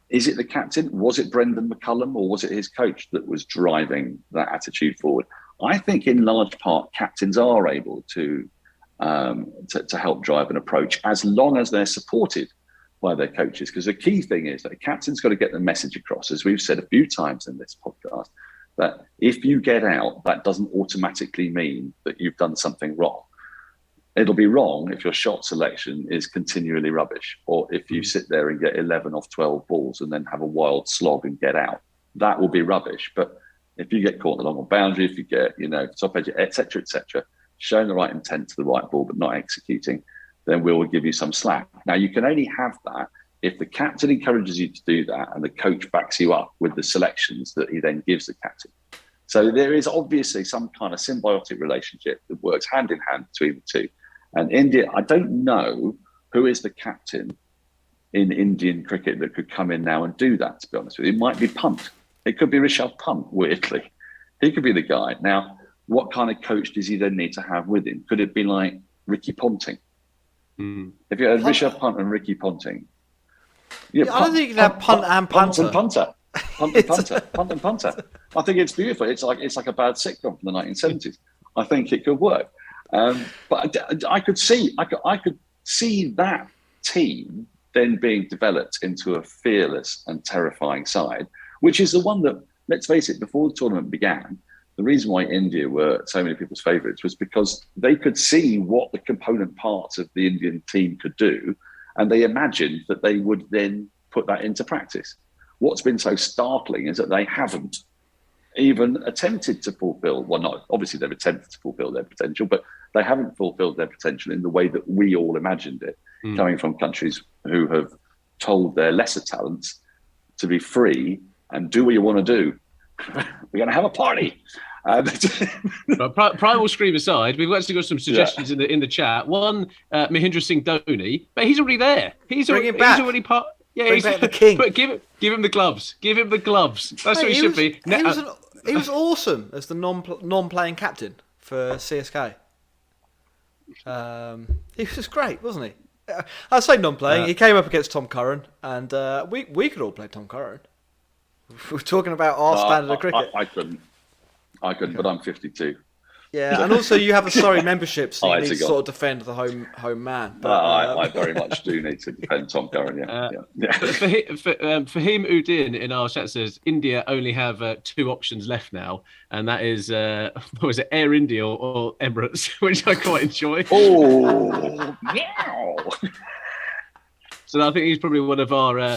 is it the captain? Was it Brendan McCullum, or was it his coach that was driving that attitude forward? I think in large part captains are able to help drive an approach, as long as they're supported by their coaches. Because the key thing is that a captain's got to get the message across, as we've said a few times in this podcast, that if you get out, that doesn't automatically mean that you've done something wrong. It'll be wrong if your shot selection is continually rubbish, or if you sit there and get 11 off 12 balls and then have a wild slog and get out. That will be rubbish. But if you get caught in the long boundary, if you get, top edge, etc., showing the right intent to the right ball but not executing, then we will give you some slack. Now, you can only have that if the captain encourages you to do that and the coach backs you up with the selections that he then gives the captain. So there is obviously some kind of symbiotic relationship that works hand in hand between the two. And India, I don't know who is the captain in Indian cricket that could come in now and do that, to be honest with you. It might be Pant. It could be Rishabh Pant, weirdly. He could be the guy. Now, what kind of coach does he then need to have with him? Could it be like Ricky Ponting? If you had Rishabh Pant and Ricky Ponting. Yeah, I don't think you can have Punt and Punter. Punt and punter. I think it's beautiful. It's like a bad sitcom from the 1970s. I think it could work. But I could see that team then being developed into a fearless and terrifying side, which is the one that, let's face it, before the tournament began, the reason why India were so many people's favourites was because they could see what the component parts of the Indian team could do, and they imagined that they would then put that into practice. What's been so startling is that they haven't even attempted to fulfill, well, not obviously they've attempted to fulfill their potential, but they haven't fulfilled their potential in the way that we all imagined it, coming from countries who have told their lesser talents to be free and do what you want to do. We're going to have a party. Primal scream aside, we've actually got some suggestions in the chat. One, Mahendra Singh Dhoni, but he's already there. He's already part. Yeah, Bring back the king. But give him the gloves. Give him the gloves. That's what he should be. He was awesome as the non-playing captain for CSK. He was great, wasn't he? I say non-playing. He came up against Tom Curran, and we could all play Tom Curran. We're talking about our standard of cricket. I couldn't, but I'm 52. Yeah, and also you have a Sorry membership, so you need to sort of defend the home man. But, I very much do need to defend Tom Curran. Yeah. Fahim Udin in our chat says India only have two options left now, and that is what was it, Air India or Emirates, which I quite enjoy. Oh, meow. So I think he's probably one of our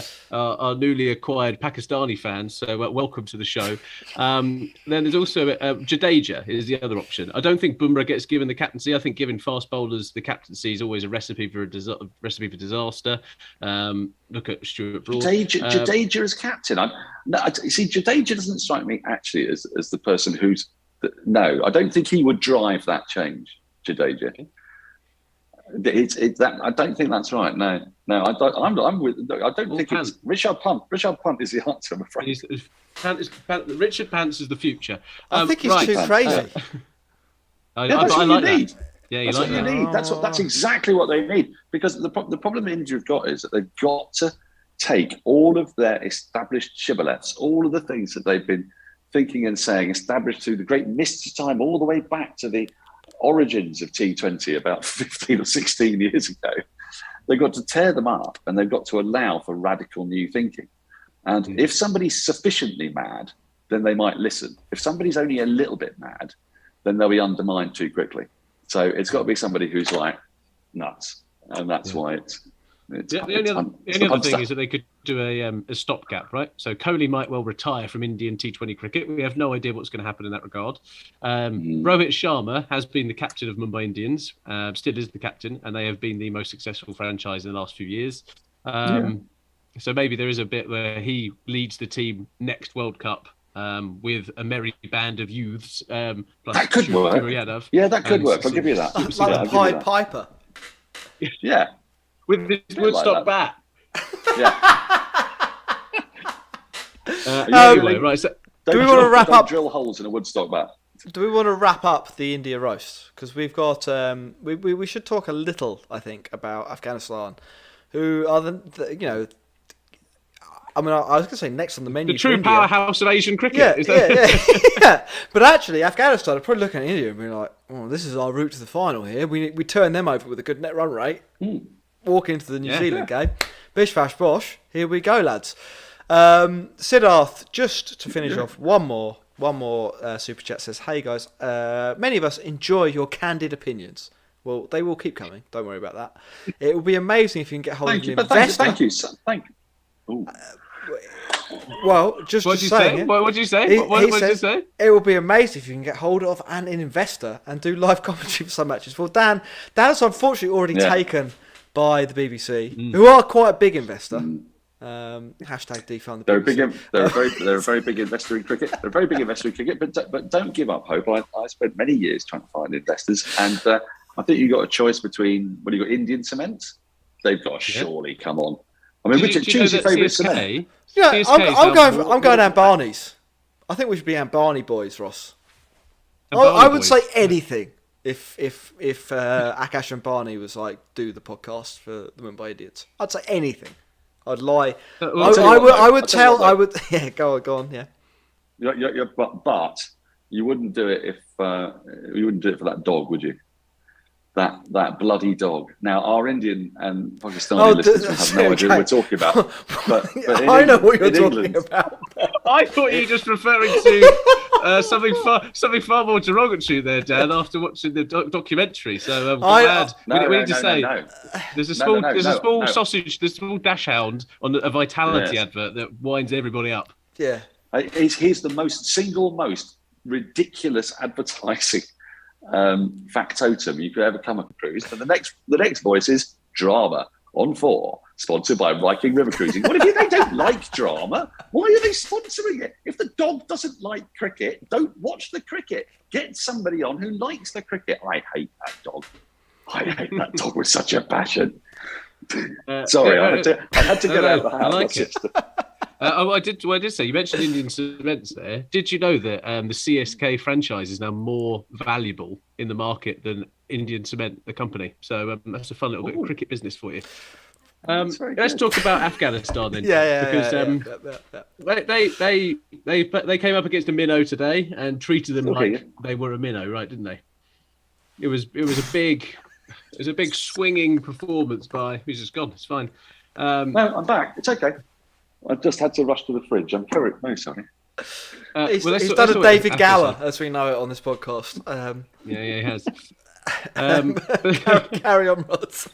newly acquired Pakistani fans. So welcome to the show. Then there's also Jadeja is the other option. I don't think Bumrah gets given the captaincy. I think giving fast bowlers the captaincy is always a recipe for disaster. Look at Stuart Broad. Jadeja as captain. See, Jadeja doesn't strike me actually as the person who's. No, I don't think he would drive that change. Jadeja. Okay. It's that I don't think that's right. No, I don't. I'm with. I don't think it's Rishabh Pant. Rishabh Pant is the answer, I'm afraid. Richard Pants is the future. I think he's too crazy. That's what you need. Yeah, that's what you need. That's exactly what they need. Because the problem India have got is that they've got to take all of their established shibboleths, all of the things that they've been thinking and saying, established through the great mists of time, all the way back to the origins of T20 about 15 or 16 years ago. They've got to tear them up, and they've got to allow for radical new thinking. And if somebody's sufficiently mad, then they might listen. If somebody's only a little bit mad, then they'll be undermined too quickly. So it's got to be somebody who's like nuts, and that's why it's the only other thing is that they could do a stopgap, right? So Kohli might well retire from Indian T20 cricket. We have no idea what's going to happen in that regard. Rohit Sharma has been the captain of Mumbai Indians, still is the captain, and they have been the most successful franchise in the last few years. So maybe there is a bit where he leads the team next World Cup with a merry band of youths. Plus that could work. Yadav, yeah, that could work. I'll give you that. Like a Pied Piper. Yeah. With this Woodstock bat. Yeah. Anyway, right. So, do we want to wrap up? Drill holes in a Woodstock bat. Do we want to wrap up the India roast? Because we've got we should talk a little, I think, about Afghanistan, who are the I mean, I was going to say next on the menu. The true powerhouse of Asian cricket. Yeah. But actually, Afghanistan are probably looking at India and being like, "Oh, this is our route to the final here. We turn them over with a good net run rate. Walk into the New Zealand game. Bish bash bosh. Here we go, lads." Siddharth, just to finish off, one more super chat says, "Hey guys, many of us enjoy your candid opinions." Well, they will keep coming. Don't worry about that. It will be amazing if you can get hold of an investor. Thank you, son. Thank you. Well, just saying. What did you say? What did you say? It will be amazing if you can get hold of an investor and do live commentary for some matches. Well, Dan has unfortunately already taken by the BBC, who are quite a big investor. Hashtag defund the BBC. They're a very big investor in cricket. They're a very big investor in cricket, but don't give up hope. I spent many years trying to find investors, and I think you got a choice between when you got Indian cement. They've got to surely come on. I mean, Richard, choose your favourite cement. Yeah, I'm going Ambani's. I think we should be Ambani boys, Ross. I would say anything if Akash Ambani was like do the podcast for the Mumbai Indians. I'd say anything. I'd lie. I would tell. Yeah, go on. Yeah. But you wouldn't do it if you wouldn't do it for that dog, would you? That bloody dog. Now, our Indian and Pakistani listeners will have no idea what we're talking about. But I know what you're talking about. I thought you were just referring to something far more derogatory there, Dan. After watching the documentary, so I'm glad. We need to say there's a small sausage, there's a small dash hound on a Vitality advert that winds everybody up. Yeah, he's the single most ridiculous advertising factotum you could ever come across. And the next voice is Drama on 4, sponsored by Viking River Cruising. What if they don't like drama? Why are they sponsoring it? If the dog doesn't like cricket, don't watch the cricket. Get somebody on who likes the cricket. I hate that dog. I hate that dog with such a passion. Sorry, I had to get out of the house. I like it. I did say, you mentioned Indian cements there. Did you know that the CSK franchise is now more valuable in the market than Indian Cement, the company? So that's a fun little bit of cricket business for you. Let's talk about Afghanistan then. They came up against a minnow today and treated them like they were a minnow, right? Didn't they? It was a big swinging performance by. He's just gone. It's fine. No, I'm back. It's okay. I just had to rush to the fridge. I'm sorry. He's done a David Gower, as we know it on this podcast. He has. Carry on, Rods.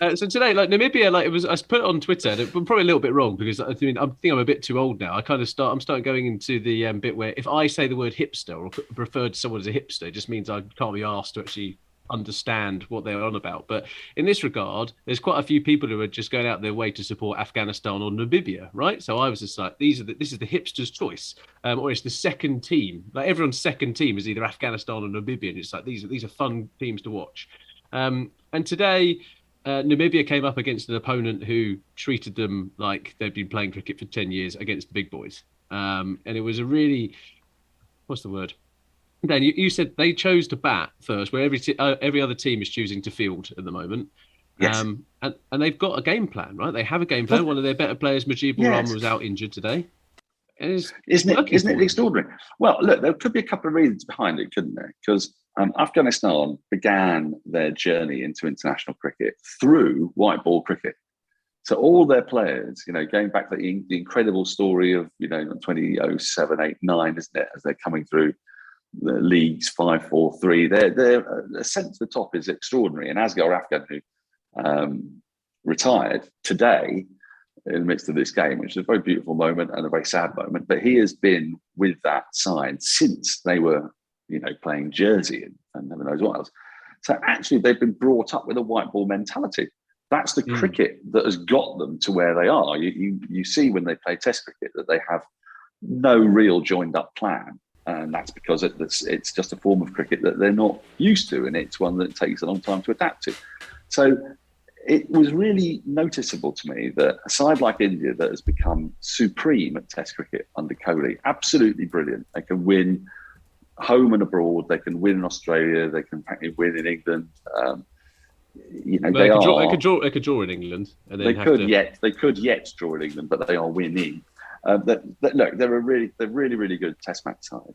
So today, Namibia, I put it on Twitter. And I'm probably a little bit wrong because I think I'm a bit too old now. I'm starting going into the bit where if I say the word hipster or refer to someone as a hipster, it just means I can't be asked to actually understand what they're on about. But in this regard, there's quite a few people who are just going out their way to support Afghanistan or Namibia, right? So I was just like, this is the hipster's choice, or it's the second team. Like everyone's second team is either Afghanistan or Namibia, and it's like these are fun teams to watch. And today, Namibia came up against an opponent who treated them like they'd been playing cricket for 10 years against the big boys, and it was a really, what's the word? Dan, you said they chose to bat first, where every other team is choosing to field at the moment. Yes. And they've got a game plan, right? They have a game plan. One of their better players, Mujibur Rahman, was out injured today. Isn't it extraordinary? Well, look, there could be a couple of reasons behind it, couldn't there? Because Afghanistan began their journey into international cricket through white ball cricket. So all their players, going back to the incredible story of, 2007, 8, 9, isn't it? As they're coming through the leagues 5, 4, 3, their ascent to the top is extraordinary. And Asghar Afghan, who retired today in the midst of this game, which is a very beautiful moment and a very sad moment, but he has been with that side since they were, playing Jersey and never knows what else. So actually, they've been brought up with a white ball mentality. That's the cricket that has got them to where they are. You see when they play Test cricket that they have no real joined up plan. And that's because it's just a form of cricket that they're not used to, and it's one that takes a long time to adapt to. So it was really noticeable to me that a side like India that has become supreme at Test cricket under Kohli, absolutely brilliant. They can win home and abroad. They can win in Australia. They can practically win in England. They could draw in England. And then they could yet draw in England, but they are winning. Look, they're really, really good Test match side,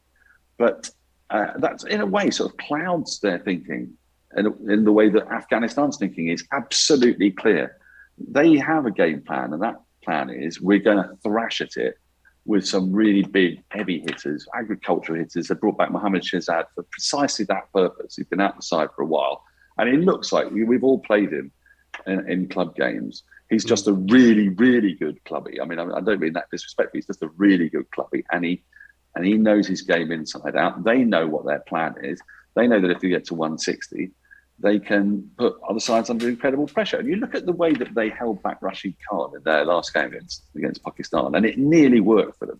but that's in a way sort of clouds their thinking, in the way that Afghanistan's thinking is absolutely clear. They have a game plan, and that plan is we're going to thrash at it with some really big, heavy hitters, agricultural hitters. They brought back Mohammad Shahzad for precisely that purpose. He's been out the side for a while, and it looks like we've all played him in club games. He's just a really, really good clubby. I mean, I don't mean that disrespectfully. He's just a really good clubby, and he knows his game inside out. They know what their plan is. They know that if they get to 160, they can put other sides under incredible pressure. And you look at the way that they held back Rashid Khan in their last game against Pakistan, and it nearly worked for them.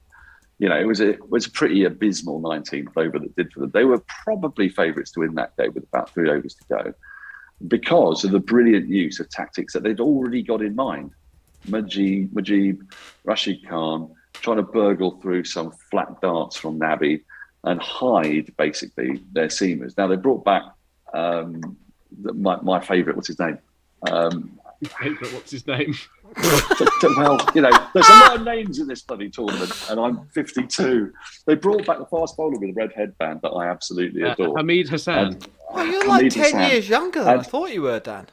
You know, it was a pretty abysmal 19th over that did for them. They were probably favourites to win that game with about 3 overs to go because of the brilliant use of tactics that they'd already got in mind. Mujib, Rashid Khan, trying to burgle through some flat darts from Nabi and hide, basically, their seamers. Now, they brought back my favourite, what's his name? What's his name? Well, you know, there's a lot of names in this bloody tournament, and I'm 52. They brought back the fast bowler with a red headband that I absolutely adore. Hamid Hassan. Oh, you're like 10 years younger than I thought you were, Dan.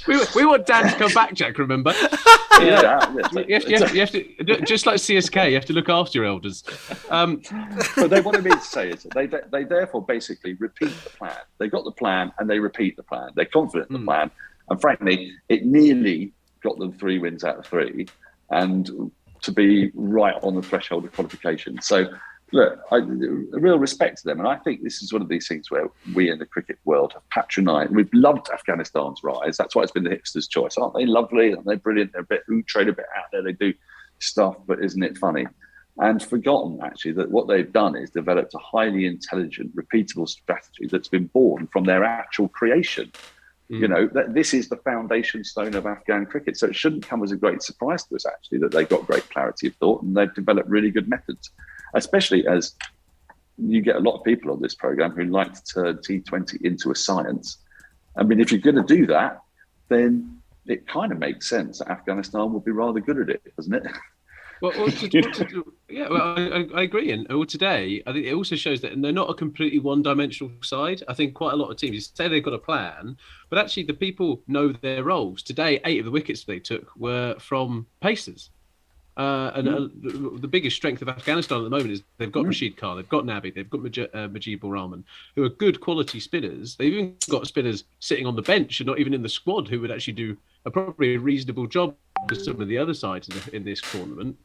we want Dan to come back, Jack, remember? Yeah. You have to, just like CSK, you have to look after your elders. But they wanted me to say is that they therefore basically repeat the plan. They got the plan and they repeat the plan. They're confident in the plan. And frankly, it nearly got them 3 wins out of 3 and to be right on the threshold of qualification. So, look, a real respect to them. And I think this is one of these things where we in the cricket world have patronised. We've loved Afghanistan's rise. That's why it's been the hipsters' choice. Aren't they lovely? Aren't they brilliant? They're a bit outre, a bit out there. They do stuff, but isn't it funny? And forgotten, actually, that what they've done is developed a highly intelligent, repeatable strategy that's been born from their actual creation. You know, this is the foundation stone of Afghan cricket. So it shouldn't come as a great surprise to us, actually, that they've got great clarity of thought and they've developed really good methods. Especially as you get a lot of people on this program who like to turn T20 into a science. I mean, if you're going to do that, then it kind of makes sense that Afghanistan will be rather good at it, doesn't it? Well, I agree. And today, I think it also shows that they're not a completely one-dimensional side. I think quite a lot of teams say they've got a plan, but actually the people know their roles. Today, 8 of the wickets they took were from pacers. The biggest strength of Afghanistan at the moment is they've got Rashid Khan, they've got Nabi, they've got Mujib Rahman, who are good quality spinners. They've even got spinners sitting on the bench and not even in the squad who would actually do probably a reasonable job for some of the other sides in this tournament.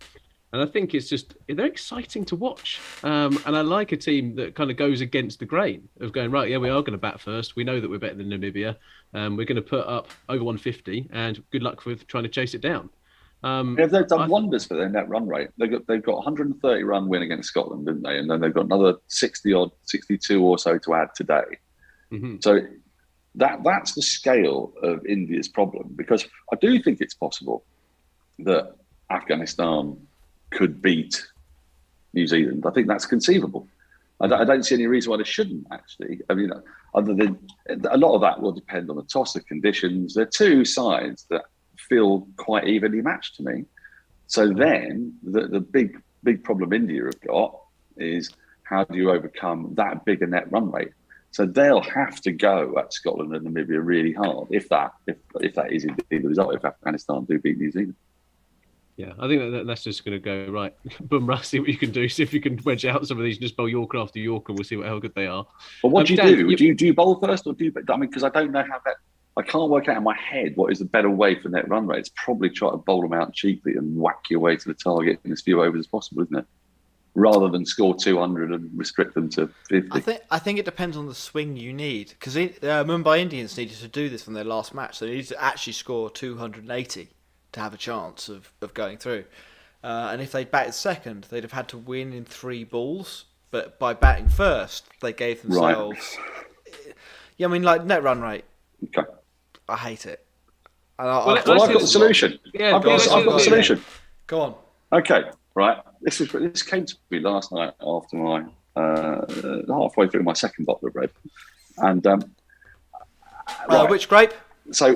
And I think they're exciting to watch. And I like a team that kind of goes against the grain of going, right, yeah, we are going to bat first. We know that we're better than Namibia. We're going to put up over 150 and good luck with trying to chase it down. They've done wonders for their net run rate. They've got 130 run win against Scotland, didn't they? And then they've got another 62 or so to add today. Mm-hmm. So that's the scale of India's problem, because I do think it's possible that Afghanistan could beat New Zealand. I think that's conceivable. I don't see any reason why they shouldn't, actually. I mean, other than a lot of that will depend on the toss, the conditions. They're two sides that feel quite evenly matched to me. So then the big problem India have got is how do you overcome that bigger net run rate? So they'll have to go at Scotland and Namibia really hard if that is indeed the result, if Afghanistan do beat New Zealand. Yeah, I think that's just going to go, right, Bumrah, see what you can do. See if you can wedge out some of these, just bowl Yorker after Yorker. We'll see how good they are. But what do you do? Do you bowl first or do you... I mean, because I don't know how that... I can't work out in my head what is the better way for net run rate. It's probably try to bowl them out cheaply and whack your way to the target in as few overs as possible, isn't it? Rather than score 200 and restrict them to 50. I think it depends on the swing you need. Because Mumbai Indians needed to do this on their last match. So they needed to actually score 280 to have a chance of going through. And if they'd batted second, they'd have had to win in 3 balls. But by batting first, they gave themselves... Right. Yeah, I mean, like net run rate. Okay. I hate it. I've got the solution. Yeah, I've got the solution. Go on. Okay, right. This came to me last night after my halfway through my second bottle of red, and right. Which grape? So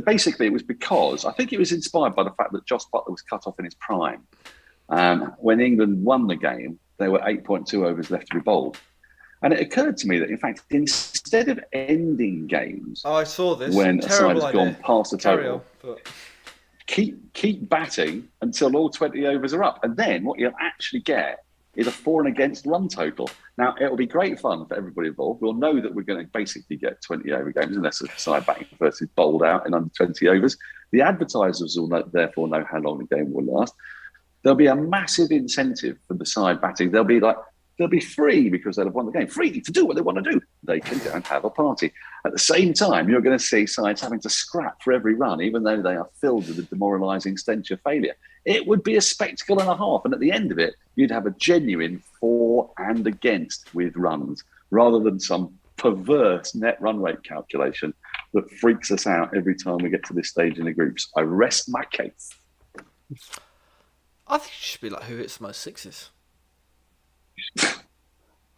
basically, it was because I think it was inspired by the fact that Joss Butler was cut off in his prime. When England won the game, there were 8.2 overs left to be bowled. And it occurred to me that, in fact, instead of ending games, I saw this when a side has gone past the total, but... keep batting until all 20 overs are up, and then what you'll actually get is a for and against run total. Now it'll be great fun for everybody involved. We'll know that we're going to basically get 20 over games unless a side batting first is bowled out in under 20 overs. The advertisers will therefore know how long the game will last. There'll be a massive incentive for the side batting. There'll be like They'll be free because they'll have won the game, free to do what they want to do. They can go and have a party. At the same time, you're going to see sides having to scrap for every run, even though they are filled with the demoralising stench of failure. It would be a spectacle and a half. And at the end of it, you'd have a genuine for and against with runs, rather than some perverse net run rate calculation that freaks us out every time we get to this stage in the groups. I rest my case. I think it should be like who hits the most sixes.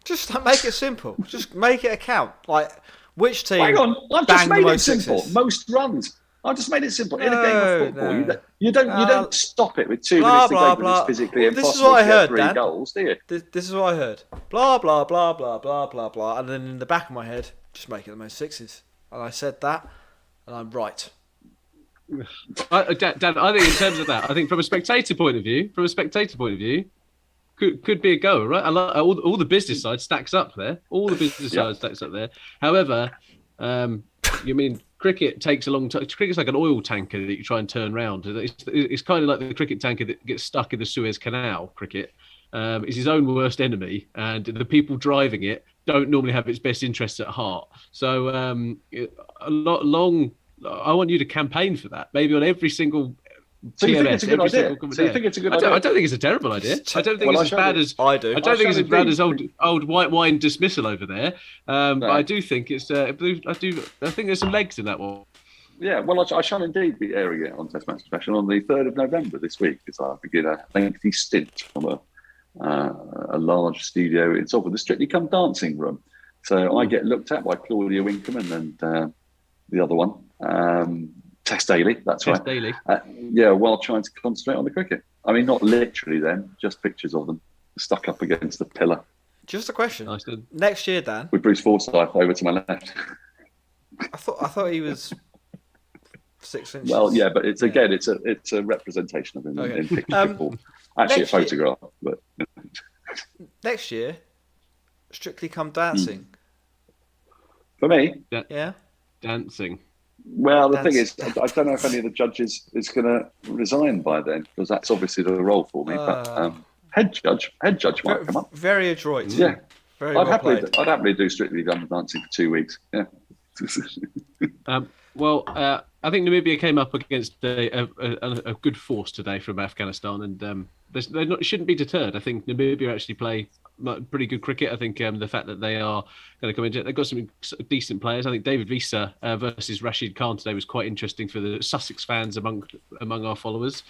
Just make it simple. Just make it a count. Like which team? Hang on, I've just banged the made it most simple. sixes? Most runs. I've just made it simple. In a game of football, No. you don't stop it with 2 Blah, minutes to blah, go, but it's blah. physically Well, impossible this is what I to get heard, 3 Dan. goals, do you? This is what I heard. Blah blah blah blah blah blah blah, and then in the back of my head, just make it the most sixes. And I said that, and I'm right. Dan, I think in terms of that, I think from a spectator point of view, could be a goer, right? All the business side stacks up there. All the business side stacks up there. However, you mean cricket takes a long time. Cricket's like an oil tanker that you try and turn round. It's kind of like the cricket tanker that gets stuck in the Suez Canal. Cricket is his own worst enemy, and the people driving it don't normally have its best interests at heart. So I want you to campaign for that, maybe on every single. So you think it's a good idea? So you think it's a good idea? I don't think it's a terrible idea. I don't think it's as bad as I do. I don't think it's as bad as old white wine dismissal over there. But I do think it's. I think there's some legs in that one. Yeah, well, I shall indeed be airing it on Test Match Special on the 3rd of November this week, as I begin a lengthy stint from a large studio in Salford, the Strictly Come Dancing room. So I get looked at by Claudia Winkelman and the other one. Test Daily, that's Test right. Daily. While trying to concentrate on the cricket. I mean, not literally them, just pictures of them stuck up against the pillar. Just a question. Nice, Dan. Next year, Dan. With Bruce Forsyth over to my left. I thought he was 6 inches. Well, yeah, but it's a representation of him in picture form. Actually, a photograph. But next year, Strictly Come Dancing. For me, Yeah. Dancing. well, the thing is, I don't know if any of the judges is going to resign by then, because that's obviously the role for me. But head judge might come up. Very adroit. Yeah, Very I'd well played. happily do Strictly Come Dancing for 2 weeks. Yeah. I think Namibia came up against a good force today from Afghanistan, and they shouldn't be deterred. I think Namibia actually play pretty good cricket. I think the fact that they are going to come into it, they've got some decent players. I think David Visa versus Rashid Khan today was quite interesting for the Sussex fans among our followers.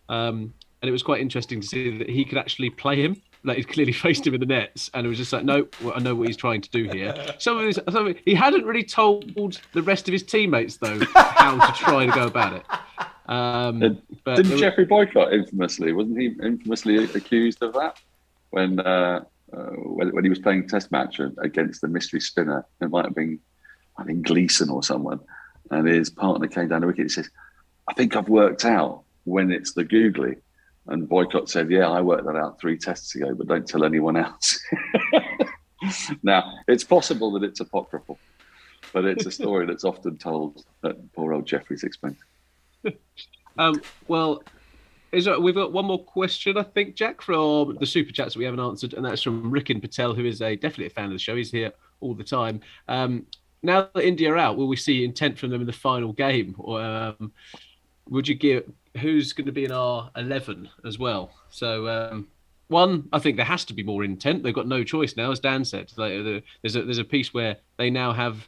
And it was quite interesting to see that he could actually play him. Like, he clearly faced him in the nets, and it was just like, no, I know what he's trying to do here. He hadn't really told the rest of his teammates, though, how to try to go about it. But Didn't Jeffrey Boycott wasn't he infamously accused of that when he was playing Test match against the mystery spinner? It might have been, I think, Gleeson or someone, and his partner came down the wicket and says, "I think I've worked out when it's the googly." And Boycott said, "Yeah, I worked that out 3 tests ago, but don't tell anyone else." Now, it's possible that it's apocryphal, but it's a story that's often told at poor old Jeffrey's expense. We've got one more question, I think, Jack, from the super chats that we haven't answered, and that's from Rikin Patel, who is definitely a fan of the show. He's here all the time. Now that India are out, will we see intent from them in the final game? Or would you give who's going to be in our 11 as well? So one, I think there has to be more intent. They've got no choice now, as Dan said. There's a piece where they now have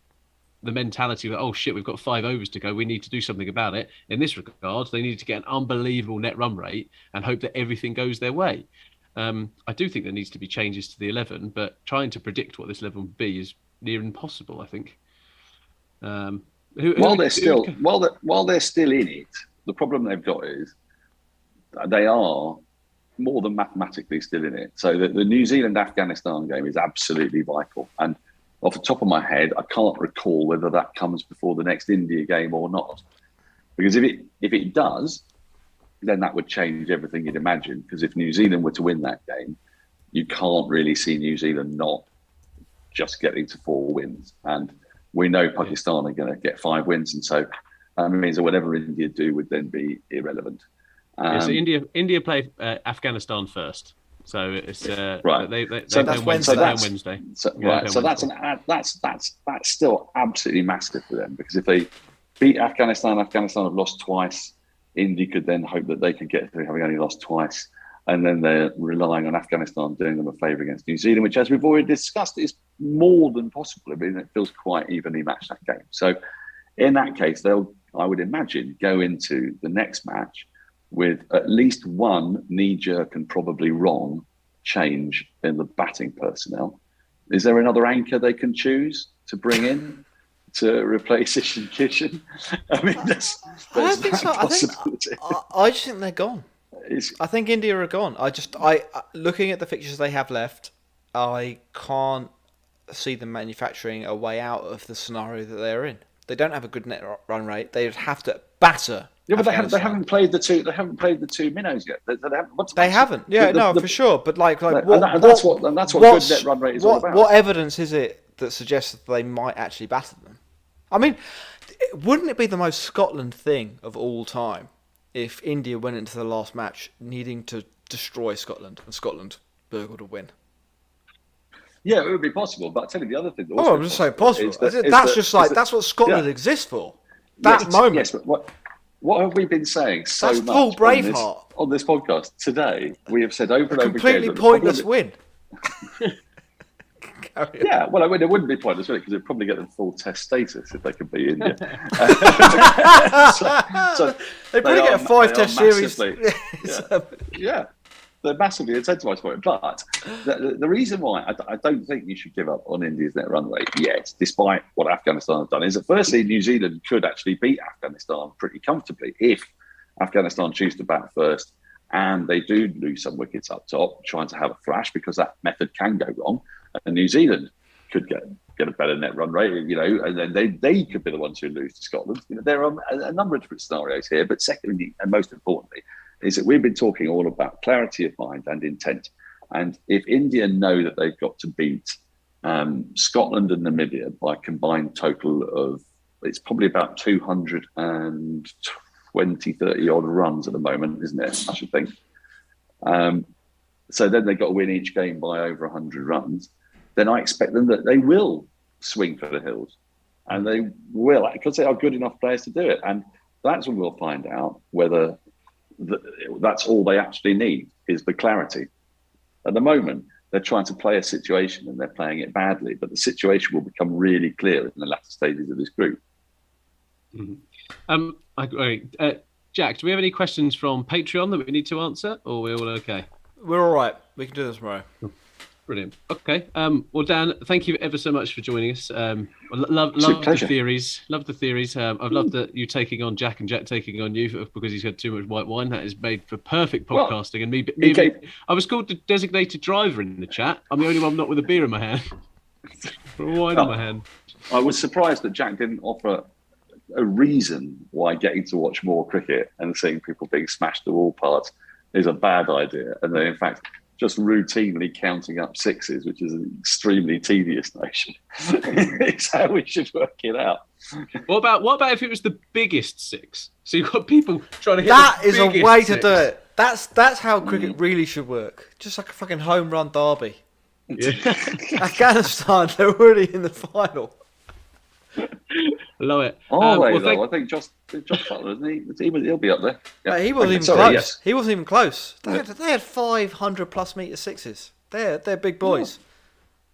the mentality that, oh shit, we've got 5 overs to go, we need to do something about it. In this regard, they need to get an unbelievable net run rate and hope that everything goes their way. I do think there needs to be changes to the 11, but trying to predict what this 11 will be is near impossible, I think. While they're still in it, the problem they've got is they are more than mathematically still in it. So the New Zealand-Afghanistan game is absolutely vital. And off the top of my head, I can't recall whether that comes before the next India game or not. Because if it does, then that would change everything you'd imagine. Because if New Zealand were to win that game, you can't really see New Zealand not just getting to 4 wins. And we know Pakistan are going to get 5 wins. And so that means that whatever India do would then be irrelevant. So India play Afghanistan first. So it's Right. They So play that's on Wednesday. Wednesday. So, Yeah, right. they're So Wednesday. that's still absolutely massive for them, because if they beat Afghanistan, Afghanistan have lost twice. India could then hope that they could get through having only lost twice, and then they're relying on Afghanistan doing them a favour against New Zealand, which, as we've already discussed, is more than possible. I mean, it feels quite evenly matched, that game. So in that case, they'll, I would imagine, go into the next match with at least one knee-jerk and probably wrong change in the batting personnel. Is there another anchor they can choose to bring in to replace Ishan Kishan? I mean, there's I don't think that so. possibility. I just think they're gone. It's- I think India are gone. I looking at the fixtures they have left, I can't see them manufacturing a way out of the scenario that they're in. They don't have a good net run rate. They'd have to batter. yeah, but they Afghanistan. haven't played the two. They haven't played the two minnows yet. They haven't. Yeah, the- for sure. But like and what? that's what good net run rate is all about. What evidence is it that suggests that they might actually batter them? I mean, wouldn't it be the most Scotland thing of all time if India went into the last match needing to destroy Scotland and Scotland burgled a win? Yeah, it would be possible. But I tell you, the other thing. That Oh, I'm just saying possible. That's what Scotland exists for. That moment. Yes, but what have we been saying so That's much full Braveheart. on this podcast today? We have said over and over again. Completely that the pointless problem- win. Yeah, well, I mean, it wouldn't be pointless, really, because it'd probably get them full test status if they could beat India. so They probably get a 5-test series. yeah, they're massively incentivized for it. But the reason why I don't think you should give up on India's net run rate yet, despite what Afghanistan have done, is that firstly, New Zealand could actually beat Afghanistan pretty comfortably if Afghanistan choose to bat first and they do lose some wickets up top, trying to have a flash, because that method can go wrong. And New Zealand could get a better net run rate, and then they could be the ones who lose to Scotland. There are a number of different scenarios here, but secondly, and most importantly, is that we've been talking all about clarity of mind and intent. And if India know that they've got to beat Scotland and Namibia by a combined total of, it's probably about 220, 30 odd runs at the moment, isn't it? I should think. So then they've got to win each game by over 100 runs. Then I expect them that they will swing for the hills, and they will, because they are good enough players to do it. And that's when we'll find out whether that's all they actually need, is the clarity. At the moment, they're trying to play a situation and they're playing it badly, but the situation will become really clear in the latter stages of this group. Mm-hmm. Jack, do we have any questions from Patreon that we need to answer, or we're all okay? We're all right. We can do this tomorrow. Brilliant. Okay. Well, Dan, thank you ever so much for joining us. Love the theories. Love the theories. I've loved that you taking on Jack and Jack taking on you because he's had too much white wine. That is made for perfect podcasting. And I was called the designated driver in the chat. I'm the only one not with a beer in my hand. With a wine in my hand. I was surprised that Jack didn't offer a reason why getting to watch more cricket and seeing people being smashed to all parts is a bad idea. And then, in fact, just routinely counting up sixes, which is an extremely tedious notion. It's how we should work it out. What about if it was the biggest six? So you've got people trying to hit That is a way six. to do it. That's how cricket really should work. Just like a fucking home run derby. Yeah. Afghanistan, they're already in the final. Love it. I think Josh Butler, isn't he? He'll be up there. Yeah. He wasn't even Sorry, close. yes. He wasn't even close. They had 500+ metre sixes. They're big boys.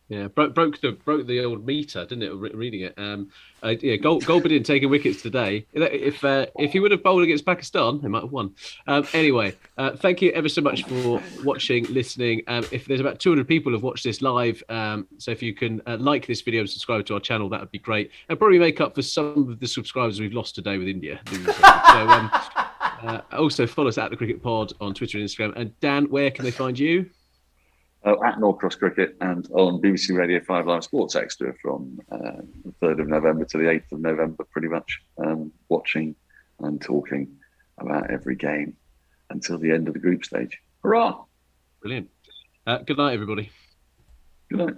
Yeah, broke the old meter, didn't it? Reading it. Goldby didn't take wickets today. If he would have bowled against Pakistan, they might have won. Anyway, thank you ever so much for watching, listening. If there's about 200 people who've watched this live, so if you can like this video and subscribe to our channel, that would be great, and probably make up for some of the subscribers we've lost today with India. So also follow us at the Cricket Pod on Twitter and Instagram. And Dan, where can they find you? At Norcross Cricket and on BBC Radio 5 Live Sports Extra from the 3rd of November to the 8th of November, pretty much, watching and talking about every game until the end of the group stage. Hurrah! Brilliant. Good night, everybody. Good night.